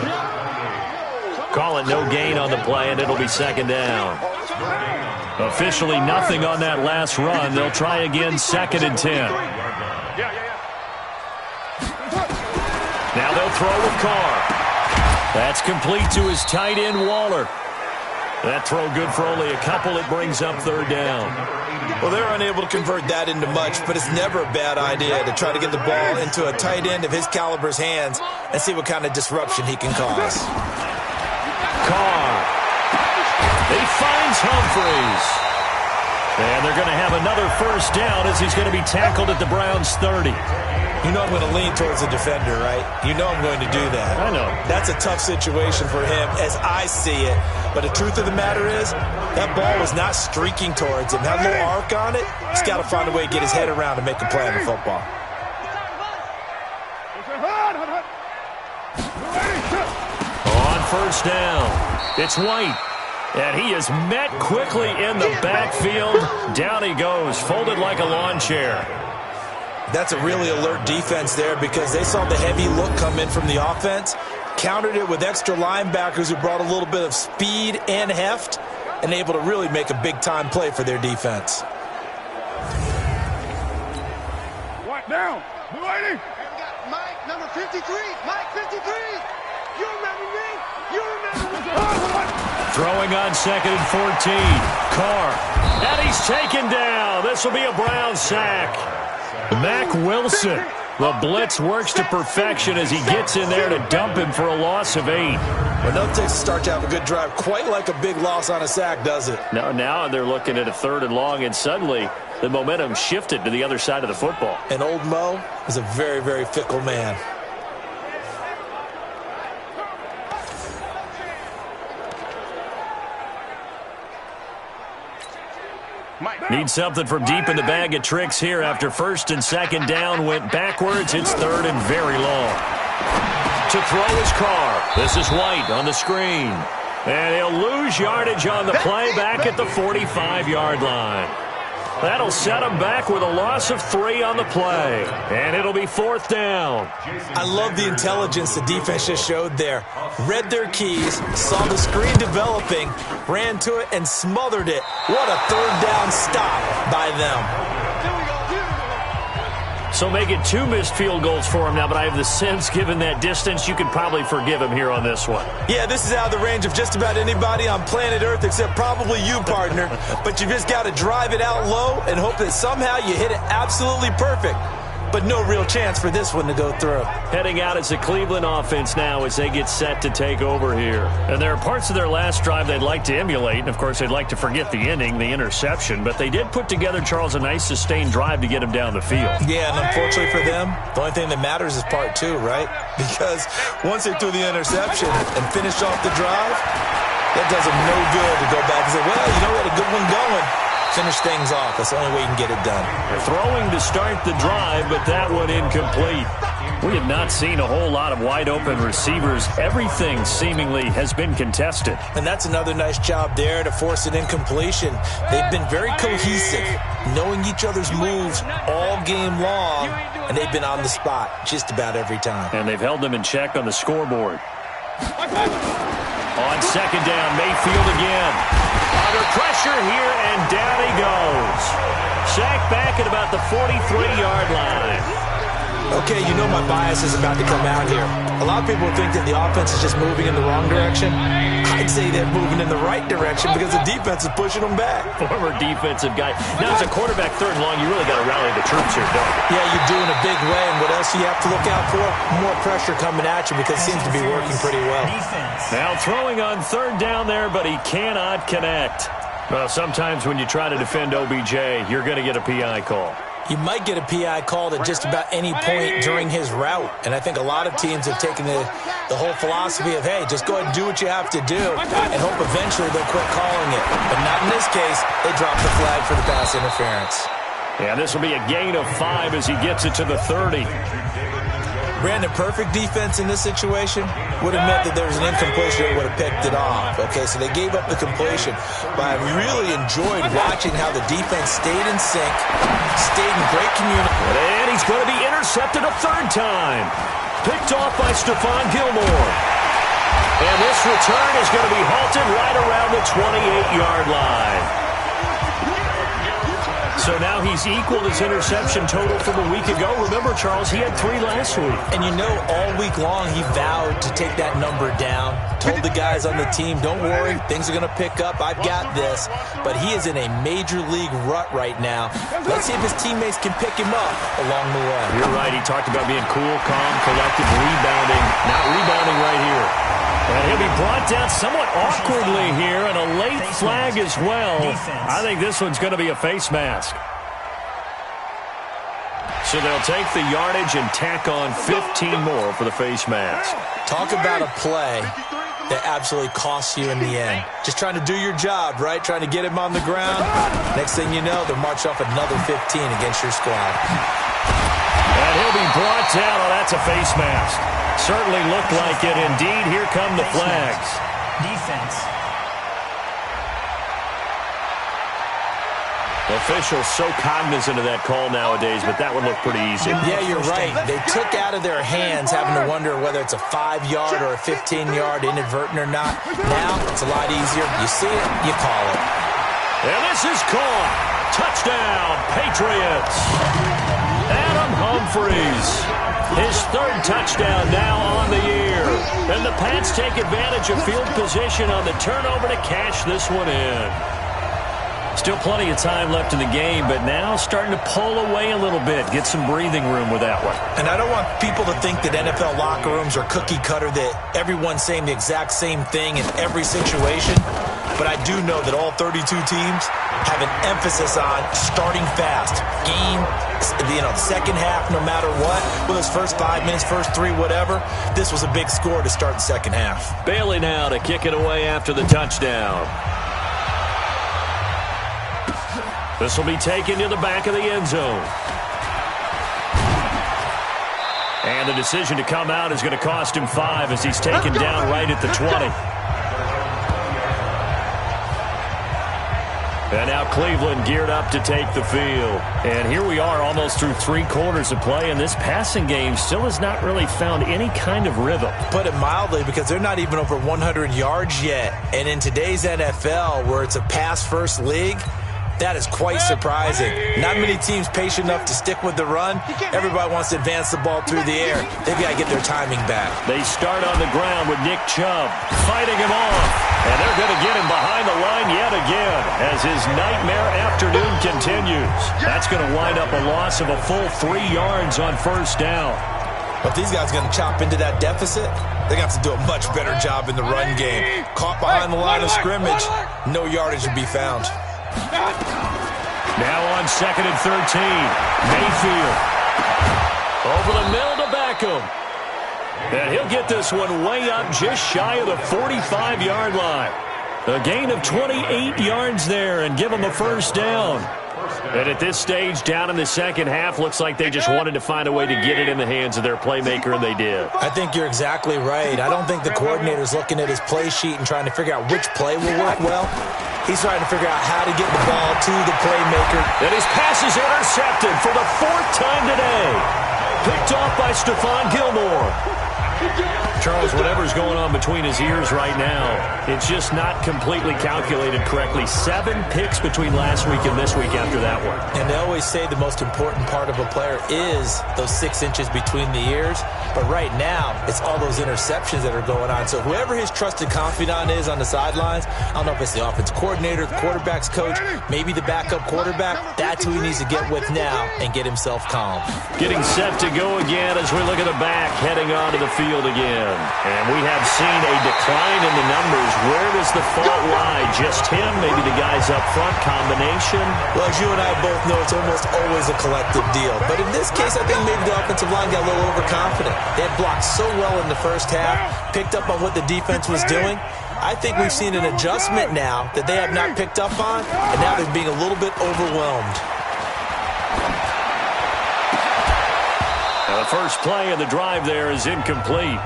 Call it no gain on the play, and it'll be 2nd down. Officially nothing on that last run. They'll try again, 2nd and 10. Now they'll throw with Carr. That's complete to his tight end, Waller. That throw good for only a couple. It brings up 3rd down. Well, they're unable to convert that into much, but it's never a bad idea to try to get the ball into a tight end of his caliber's hands and see what kind of disruption he can cause. Carr. He finds Humphreys. And they're going to have another first down as he's going to be tackled at the Browns' 30. You know I'm going to lean towards the defender, right? You know I'm going to do that. I know. That's a tough situation for him as I see it. But the truth of the matter is, that ball was not streaking towards him. That little arc on it, he's got to find a way to get his head around and make a play on the football. On first down, it's White. And he is met quickly in the backfield. Down he goes, folded like a lawn chair. That's a really alert defense there because they saw the heavy look come in from the offense, countered it with extra linebackers who brought a little bit of speed and heft, and able to really make a big-time play for their defense. What down? Blue 80. And we got Mike, number 53. Mike, 53. You remember me? You remember me? Throwing on 2nd and 14. Carr. And he's taken down. This will be a Brown sack. Mack Wilson. The blitz works to perfection as he gets in there to dump him for a loss of 8. Well, no takes to start to have a good drive. Quite like a big loss on a sack, does it? No, now they're looking at a 3rd and long, and suddenly the momentum shifted to the other side of the football. And old Mo is a very, very fickle man. Need something from deep in the bag of tricks here after 1st and 2nd down went backwards. It's 3rd and very long. To throw is Carr. This is White on the screen. And he'll lose yardage on the play back at the 45-yard line. That'll set him back with a loss of 3 on the play. And it'll be 4th down. I love the intelligence the defense just showed there. Read their keys, saw the screen developing, ran to it, and smothered it. What a 3rd down stop by them. So make it 2 missed field goals for him now, but I have the sense, given that distance, you could probably forgive him here on this one. Yeah, this is out of the range of just about anybody on planet Earth except probably you, partner. But you just got to drive it out low and hope that somehow you hit it absolutely perfect. But no real chance for this one to go through. Heading out as the Cleveland offense now as they get set to take over here. And there are parts of their last drive they'd like to emulate. And, of course, they'd like to forget the ending, the interception. But they did put together, Charles, a nice sustained drive to get him down the field. Yeah, and unfortunately for them, the only thing that matters is part 2, right? Because once they threw the interception and finished off the drive, that does them no good to go back and say, well, you know, we had a good one going. Finish things off. That's the only way you can get it done. Throwing to start the drive, but that one incomplete. We have not seen a whole lot of wide-open receivers. Everything seemingly has been contested. And that's another nice job there to force an incompletion. They've been very cohesive, knowing each other's moves all game long, and they've been on the spot just about every time. And they've held them in check on the scoreboard. On 2nd down, Mayfield again. Under pressure here, and down he goes. Sacked back at about the 43-yard line. Okay, you know my bias is about to come out here. A lot of people think that the offense is just moving in the wrong direction. I'd say they're moving in the right direction because the defense is pushing them back. Former defensive guy. Now, as a quarterback 3rd and long, you really got to rally the troops here, don't you? Yeah, you do in a big way. And what else do you have to look out for? More pressure coming at you because it seems to be working pretty well. Now throwing on 3rd down there, but he cannot connect. Well, sometimes when you try to defend OBJ, you're going to get a PI call. You might get a PI called at just about any point during his route. And I think a lot of teams have taken the whole philosophy of, hey, just go ahead and do what you have to do and hope eventually they'll quit calling it. But not in this case. They dropped the flag for the pass interference. Yeah, this will be a gain of 5 as he gets it to the 30. Brandon, perfect defense in this situation would have meant that there was an incompletion that would have picked it off. Okay, so they gave up the completion. But I really enjoyed watching how the defense stayed in sync, stayed in great communication. And he's going to be intercepted a 3rd time. Picked off by Stephon Gilmore. And this return is going to be halted right around the 28-yard line. So now he's equaled his interception total from a week ago. Remember, Charles, he had 3 last week. And you know, all week long he vowed to take that number down. Told the guys on the team, don't worry, things are going to pick up. I've got this. But he is in a major league rut right now. Let's see if his teammates can pick him up along the way. You're right. He talked about being cool, calm, collected, rebounding. Not rebounding right here. And he'll be brought down somewhat awkwardly here, and a late flag as well. I think this one's going to be a face mask. So they'll take the yardage and tack on 15 more for the face mask. Talk about a play that absolutely costs you in the end. Just trying to do your job, right? Trying to get him on the ground. Next thing you know, they'll march off another 15 against your squad. And he'll be brought down. Oh, that's a face mask. Certainly looked like it. Indeed, here come the flags. Defense. Officials so cognizant of that call nowadays, but that would look pretty easy. Yeah, you're right. They took out of their hands having to wonder whether it's a 5-yard or a 15-yard inadvertent or not. Now, it's a lot easier. You see it, you call it. And this is caught. Touchdown, Patriots. Adam Humphries. His 3rd touchdown now on the year. And the Pats take advantage of field position on the turnover to cash this one in. Still plenty of time left in the game, but now starting to pull away a little bit, get some breathing room with that one. And I don't want people to think that NFL locker rooms are cookie cutter, that everyone's saying the exact same thing in every situation. But I do know that all 32 teams have an emphasis on starting fast. Game, second half, no matter what. Whether it's first 5 minutes, first 3, whatever. This was a big score to start the second half. Bailey now to kick it away after the touchdown. This will be taken to the back of the end zone. And the decision to come out is going to cost him 5 as he's taken down right at the 20. And now Cleveland geared up to take the field. And here we are almost through 3 quarters of play, and this passing game still has not really found any kind of rhythm. Put it mildly, because they're not even over 100 yards yet. And in today's NFL, where it's a pass-first league, that is quite surprising. Not many teams patient enough to stick with the run. Everybody wants to advance the ball through the air. They've got to get their timing back. They start on the ground with Nick Chubb fighting him off. And they're going to get him behind the line yet again as his nightmare afternoon continues. That's going to wind up a loss of a full 3 yards on first down. But these guys are going to chop into that deficit. They're going to have to do a much better job in the run game. Caught behind the line of scrimmage, no yardage to be found. Now on 2nd and 13. Mayfield. Over the middle to Beckham. And he'll get this one way up just shy of the 45-yard line. A gain of 28 yards there and give him a first down. And at this stage, down in the second half, looks like they just wanted to find a way to get it in the hands of their playmaker, and they did. I think you're exactly right. I don't think the coordinator's looking at his play sheet and trying to figure out which play will work well. He's trying to figure out how to get the ball to the playmaker. And his pass is intercepted for the 4th time today. Picked off by Stephon Gilmore. Charles, whatever's going on between his ears right now, it's just not completely calculated correctly. 7 picks between last week and this week after that one. And they always say the most important part of a player is those 6 inches between the ears. But right now, it's all those interceptions that are going on. So whoever his trusted confidant is on the sidelines, I don't know if it's the offense coordinator, the quarterback's coach, maybe the backup quarterback, that's who he needs to get with now and get himself calm. Getting set to go again as we look at the back, heading onto the field again. And we have seen a decline in the numbers. Where does the fault lie? Just him? Maybe the guys up front? Combination? Well, as you and I both know, it's almost always a collective deal. But in this case, I think maybe the offensive line got a little overconfident. They had blocked so well in the first half, picked up on what the defense was doing. I think we've seen an adjustment now that they have not picked up on, and now they're being a little bit overwhelmed. Now the first play of the drive there is incomplete.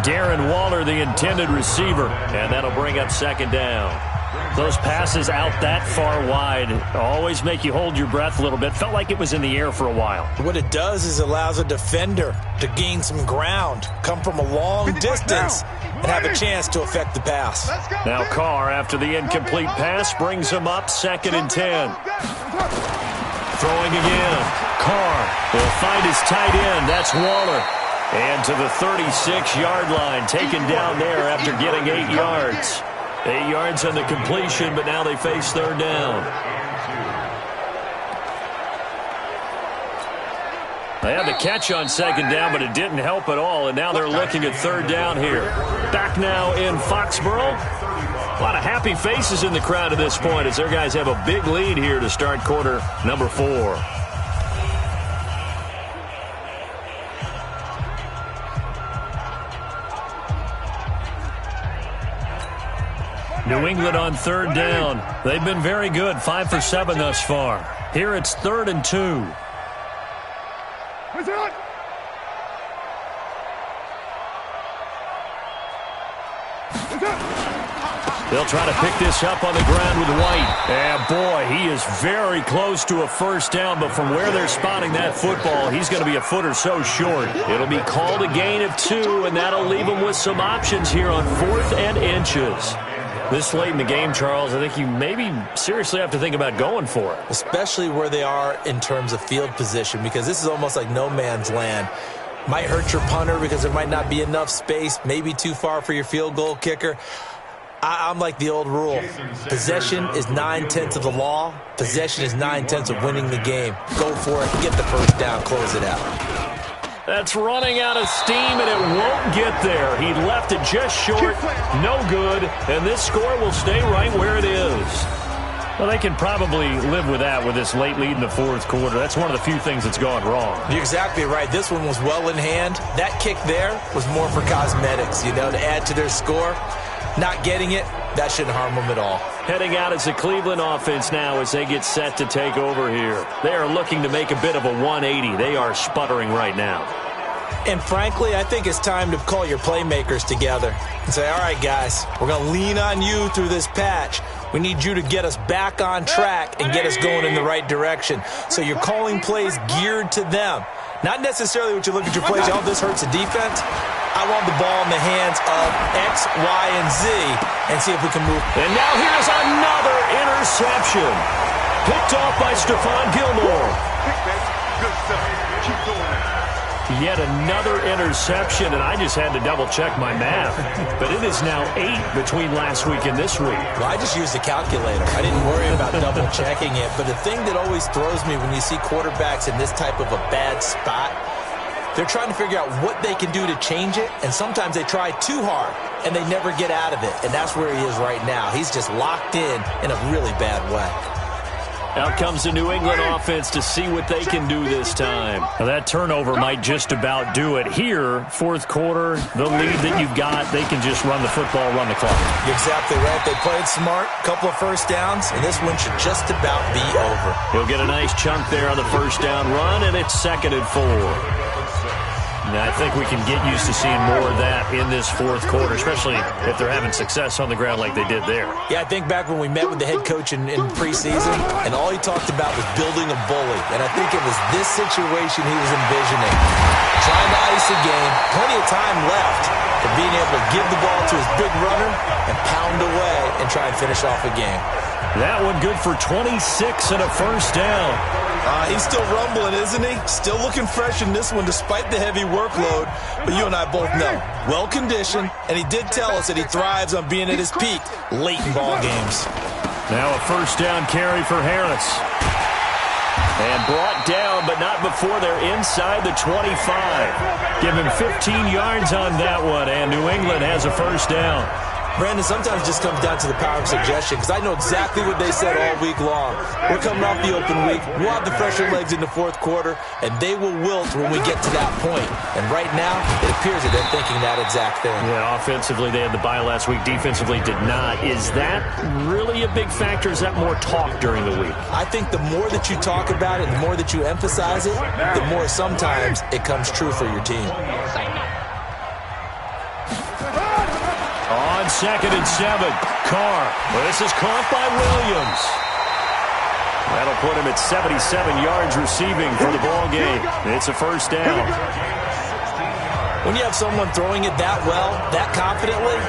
Darren Waller, the intended receiver, and that'll bring up 2nd down. Those passes out that far wide always make you hold your breath a little bit. Felt like it was in the air for a while. What it does is allows a defender to gain some ground, come from a long distance, and have a chance to affect the pass. Now Carr, after the incomplete pass, brings him up 2nd and 10. Throwing again. Carr will find his tight end. That's Waller. And to the 36-yard line, taken down there after getting 8 yards. 8 yards on the completion, but now they face 3rd down. They had the catch on 2nd down, but it didn't help at all, and now they're looking at 3rd down here. Back now in Foxborough. A lot of happy faces in the crowd at this point as their guys have a big lead here to start quarter number 4. New England on 3rd down. They've been very good, 5 for 7 thus far. Here it's 3rd and 2. They'll try to pick this up on the ground with White. And boy, he is very close to a first down, but from where they're spotting that football, he's going to be a foot or so short. It'll be called a gain of 2, and that'll leave him with some options here on 4th and inches. This late in the game, Charles, I think you maybe seriously have to think about going for it. Especially where they are in terms of field position, because this is almost like no man's land. Might hurt your punter because there might not be enough space, maybe too far for your field goal kicker. I'm like the old rule. Possession is 9/10 of the law. Possession is 9/10 of winning the game. Go for it. Get the first down. Close it out. That's running out of steam, and it won't get there. He left it just short. No good. And this score will stay right where it is. Well, they can probably live with that with this late lead in the 4th quarter. That's one of the few things that's gone wrong. You're exactly right. This one was well in hand. That kick there was more for cosmetics, to add to their score. Not getting it, that shouldn't harm them at all. Heading out as the Cleveland offense now as they get set to take over here. They are looking to make a bit of a 180. They are sputtering right now. And frankly, I think it's time to call your playmakers together and say, all right, guys, we're going to lean on you through this patch. We need you to get us back on track and get us going in the right direction. So you're calling plays geared to them. Not necessarily what you look at your plays, oh, this hurts the defense. I want the ball in the hands of X, Y, and Z and see if we can move. And now here's another interception. Picked off by Stephon Gilmore. Good stuff. Keep doing that. Yet another interception, and I just had to double-check my math. But it is now 8 between last week and this week. Well, I just used the calculator. I didn't worry about double-checking it. But the thing that always throws me when you see quarterbacks in this type of a bad spot, they're trying to figure out what they can do to change it, and sometimes they try too hard, and they never get out of it. And that's where he is right now. He's just locked in a really bad way. Out comes the New England offense to see what they can do this time. Now that turnover might just about do it. Here, fourth quarter, the lead that you've got, they can just run the football, run the clock. You're exactly right. They played smart, couple of first downs, and this one should just about be over. He'll get a nice chunk there on the first down run, and it's 2nd and 4. Now, I think we can get used to seeing more of that in this fourth quarter, especially if they're having success on the ground like they did there. Yeah, I think back when we met with the head coach in preseason, and all he talked about was building a bully. And I think it was this situation he was envisioning. Trying to ice a game, plenty of time left for being able to give the ball to his big runner and pound away and try and finish off a game. That one good for 26 and a first down. He's still rumbling, isn't he? Still looking fresh in this one despite the heavy workload. But you and I both know, well-conditioned, and he did tell us that he thrives on being at his peak late in ball games. Now a first down carry for Harris. And brought down, but not before they're inside the 25. Give him 15 yards on that one, and New England has a first down. Brandon, sometimes it just comes down to the power of suggestion, because I know exactly what they said all week long. We're coming off the open week. We'll have the fresher legs in the fourth quarter, and they will wilt when we get to that point. And right now, it appears that they're thinking that exact thing. Yeah, offensively, they had the bye last week. Defensively, did not. Is that really a big factor? Is that more talk during the week? I think the more that you talk about it, the more that you emphasize it, the more sometimes it comes true for your team. On 2nd and 7, Carr. Well, this is caught by Williams. That'll put him at 77 yards receiving for the ball game. It's a first down. When you have someone throwing it that well, that confidently,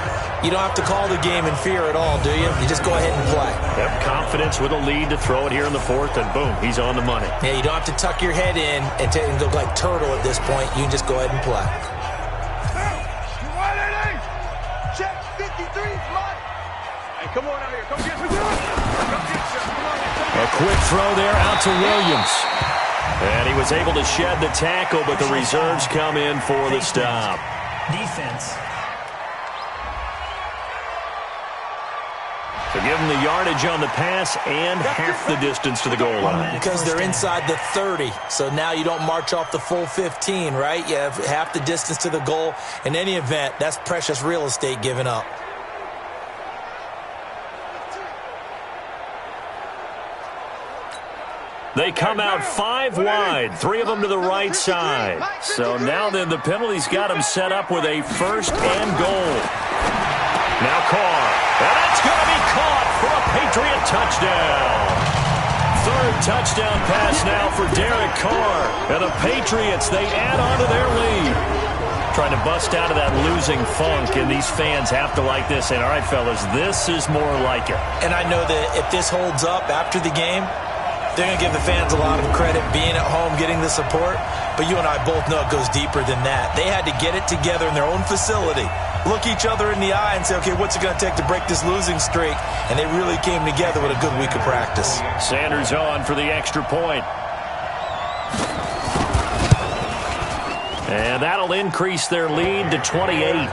you don't have to call the game in fear at all, do you? You just go ahead and play. Yep, confidence with a lead to throw it here in the fourth, and boom, he's on the money. Yeah, you don't have to tuck your head in and go like turtle at this point. You can just go ahead and play. Come on out here. Come get me. Come get you. Come on. A quick throw there out to Williams. And he was able to shed the tackle, but the reserves come in for the stop. Defense. So give them the yardage on the pass and half the distance to the goal line. Because they're inside the 30, so now you don't march off the full 15, right? You have half the distance to the goal. In any event, that's precious real estate given up. They come out 5 wide, 3 of them to the right side. So now then the penalty's got them set up with a first and goal. Now Carr. And that's going to be caught for a Patriot touchdown. 3rd touchdown pass now for Derek Carr. And the Patriots, they add on to their lead. Trying to bust out of that losing funk, and these fans have to like this. And all right, fellas, this is more like it. And I know that if this holds up after the game, they're going to give the fans a lot of credit being at home, getting the support. But you and I both know it goes deeper than that. They had to get it together in their own facility, look each other in the eye and say, okay, what's it going to take to break this losing streak? And they really came together with a good week of practice. Sanders on for the extra point. And that'll increase their lead to 28.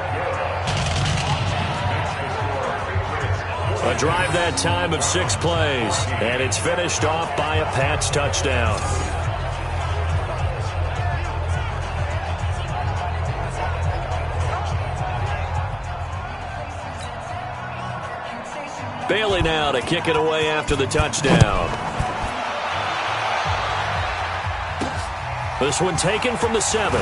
A drive that time of 6 plays, and it's finished off by a Pats touchdown. Bailey now to kick it away after the touchdown. This one taken from the 7.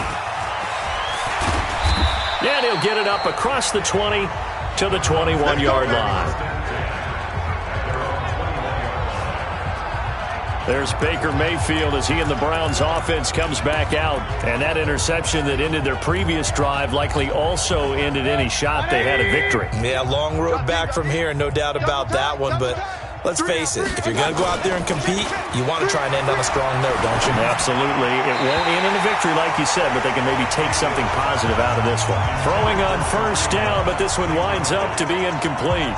And he'll get it up across the 20 to the 21-yard line. There's Baker Mayfield as he and the Browns offense comes back out. And that interception that ended their previous drive likely also ended any shot they had at victory. Yeah, long road back from here, no doubt about that one. But let's face it, if you're going to go out there and compete, you want to try and end on a strong note, don't you? Absolutely. It won't end in a victory like you said, but they can maybe take something positive out of this one. Throwing on first down, but this one winds up to be incomplete.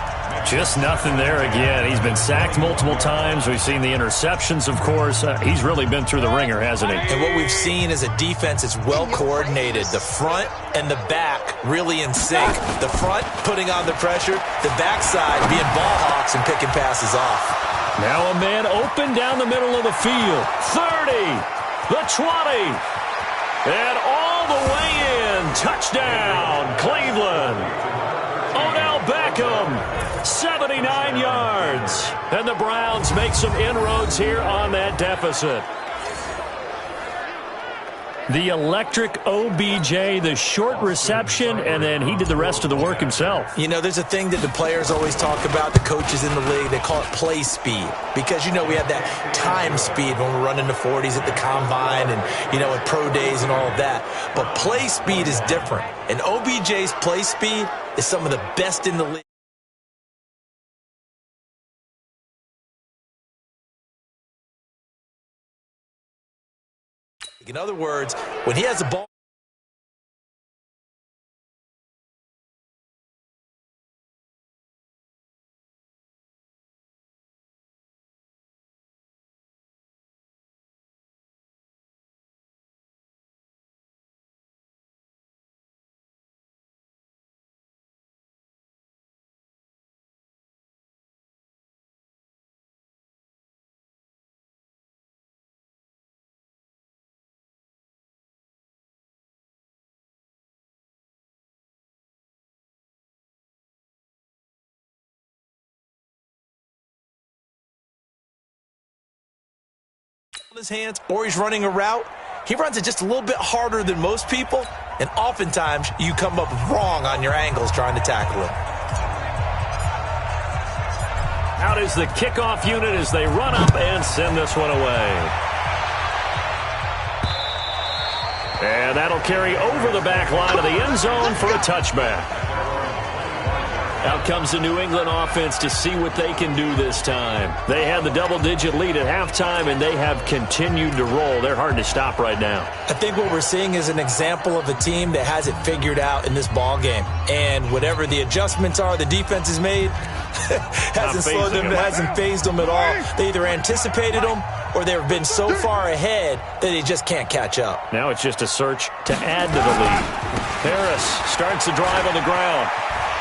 Just nothing there again. He's been sacked multiple times. We've seen the interceptions, of course. He's really been through the ringer, hasn't he? And what we've seen is a defense that's well coordinated. The front and the back really in sync. The front putting on the pressure. The backside being ball hawks and picking passes off. Now a man open down the middle of the field. 30, the 20, and all the way in. Touchdown, Cleveland. Odell Beckham, 79 yards. And the Browns make some inroads here on that deficit. The electric OBJ, the short reception, and then he did the rest of the work himself. You know, there's a thing that the players always talk about, the coaches in the league, they call it play speed. Because, you know, we have that time speed when we're running the 40s at the combine and, you know, at pro days and all of that. But play speed is different. And OBJ's play speed is some of the best in the league. In other words, when he has the ball, his hands or he's running a route, he runs it just a little bit harder than most people, and oftentimes you come up wrong on your angles trying to tackle him. Out is the kickoff unit as they run up and send this one away. And that'll carry over the back line of the end zone for a touchback. Out comes the New England offense to see what they can do this time. They had the double-digit lead at halftime, and they have continued to roll. They're hard to stop right now. I think what we're seeing is an example of a team that has it figured out in this ball game. And whatever the adjustments are the defense has made, hasn't slowed them, hasn't phased them at all. They either anticipated them or they've been so far ahead that they just can't catch up. Now it's just a search to add to the lead. Harris starts the drive on the ground.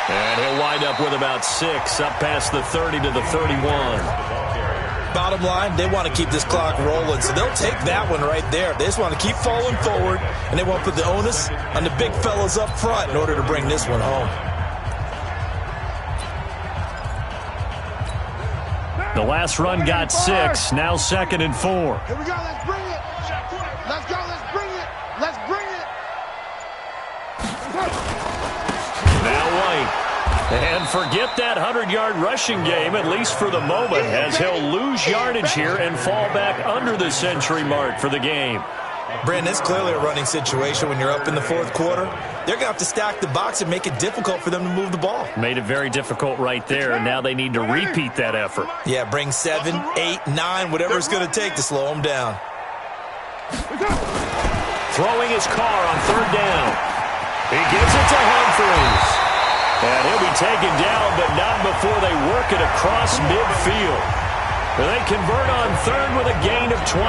And he'll wind up with about 6, up past the 30 to the 31. Bottom line, they want to keep this clock rolling, so they'll take that one right there. They just want to keep falling forward, and they want to put the onus on the big fellas up front in order to bring this one home. The last run got 6, now 2nd and 4. Here we go, let's bring it. Let's go, let's bring it. Let's bring it. Now White. And forget that 100-yard rushing game, at least for the moment, as he'll lose yardage here and fall back under the century mark for the game. Brandon, it's clearly a running situation when you're up in the fourth quarter. They're going to have to stack the box and make it difficult for them to move the ball. Made it very difficult right there, and now they need to repeat that effort. Yeah, bring 7, 8, 9, whatever it's going to take to slow them down. Throwing his car on 3rd down. He gives it to Humphries. And he'll be taken down, but not before they work it across midfield. They convert on 3rd with a gain of 22.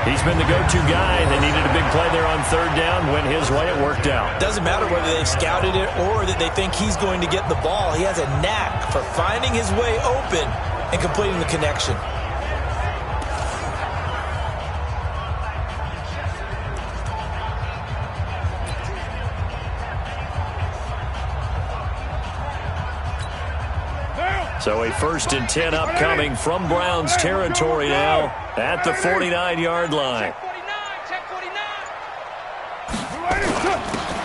He's been the go-to guy. They needed a big play there on 3rd down. Went his way. It worked out. Doesn't matter whether they've scouted it or that they think he's going to get the ball. He has a knack for finding his way open and completing the connection. So a 1st and 10 upcoming from Browns territory now at the 49-yard line.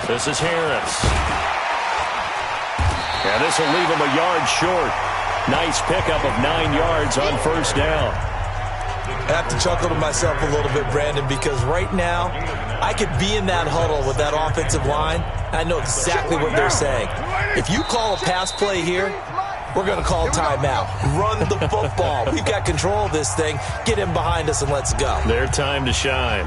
This is Harris. And this will leave him a yard short. Nice pickup of 9 yards. yards on first down. I have to chuckle to myself a little bit, Brandon, because right now I could be in that huddle with that offensive line, and I know exactly what they're saying. If you call a pass play here, we're going to call timeout. Run the football. We've got control of this thing. Get him behind us and let's go. Their time to shine.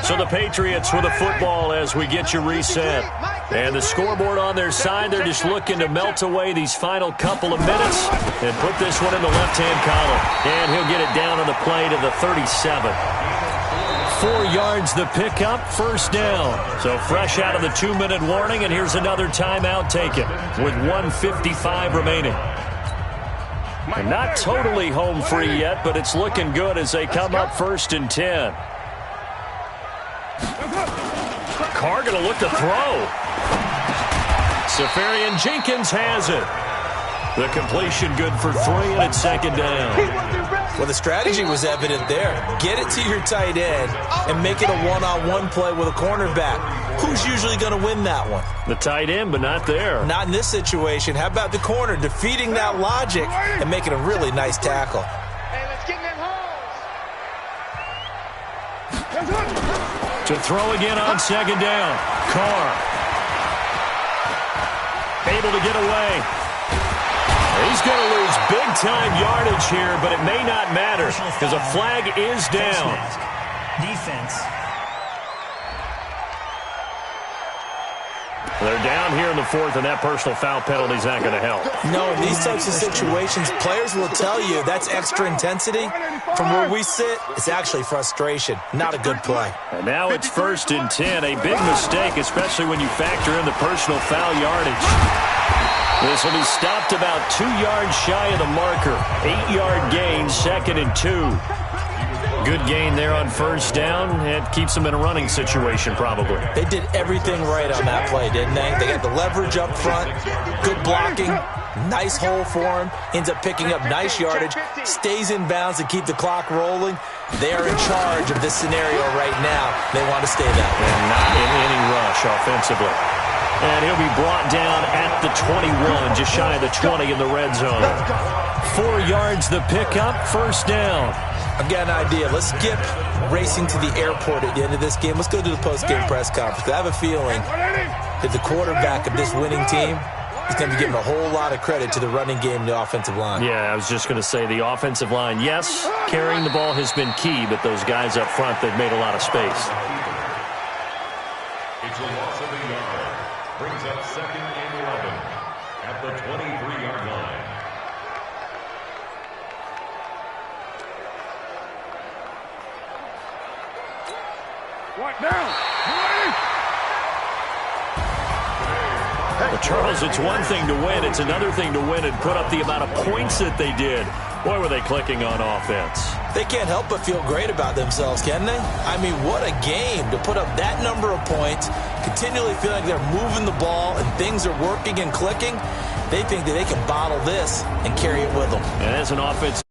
So the Patriots with the football as we get you reset. And the scoreboard on their side, they're just looking to melt away these final couple of minutes and put this one in the left-hand column. And he'll get it down on the play to the 37. 4 yards the pickup, first down. So fresh out of the 2-minute warning, and here's another timeout taken with 1:55 remaining. And not totally home free yet, but it's looking good as they come up 1st and 10. Carr going to look to throw. Safarian Jenkins has it. The completion good for 3, and it's 2nd down. Well, the strategy was evident there. Get it to your tight end and make it a one-on-one play with a cornerback. Who's usually going to win that one? The tight end, but not there. Not in this situation. How about the corner defeating that logic and making a really nice tackle? Hey, let's get in them holes. To throw again on 2nd down. Carr. Able to get away. He's going to lose big-time yardage here, but it may not matter because a flag is down. Defense. They're down here in the 4th, and that personal foul penalty is not going to help. No, in these types of situations, players will tell you that's extra intensity. From where we sit, it's actually frustration. Not a good play. And now it's 1st and 10. A big mistake, especially when you factor in the personal foul yardage. This will be stopped about 2 yards shy of the marker. 8-yard gain, 2nd and 2. Good gain there on first down. It keeps them in a running situation, probably. They did everything right on that play, didn't they? They got the leverage up front, good blocking, nice hole for him, ends up picking up nice yardage, stays in bounds to keep the clock rolling. They are in charge of this scenario right now. They want to stay that way. And not in any rush offensively. And he'll be brought down at the 21, just shy of the 20 in the red zone. 4 yards the pickup, first down. I've got an idea. Let's skip racing to the airport at the end of this game. Let's go to the post-game press conference. I have a feeling that the quarterback of this winning team is going to be giving a whole lot of credit to the running game and the offensive line. Yeah, I was just going to say the offensive line, yes, carrying the ball has been key, but those guys up front, they've made a lot of space. It's a loss of a yard. Brings up 2nd and 11 at the 23-yard line. What now? Well, Charles, it's one thing to win. It's another thing to win and put up the amount of points that they did. Boy, were they clicking on offense. They can't help but feel great about themselves, can they? I mean, what a game to put up that number of points, continually feeling like they're moving the ball and things are working and clicking. They think that they can bottle this and carry it with them. And as an offensive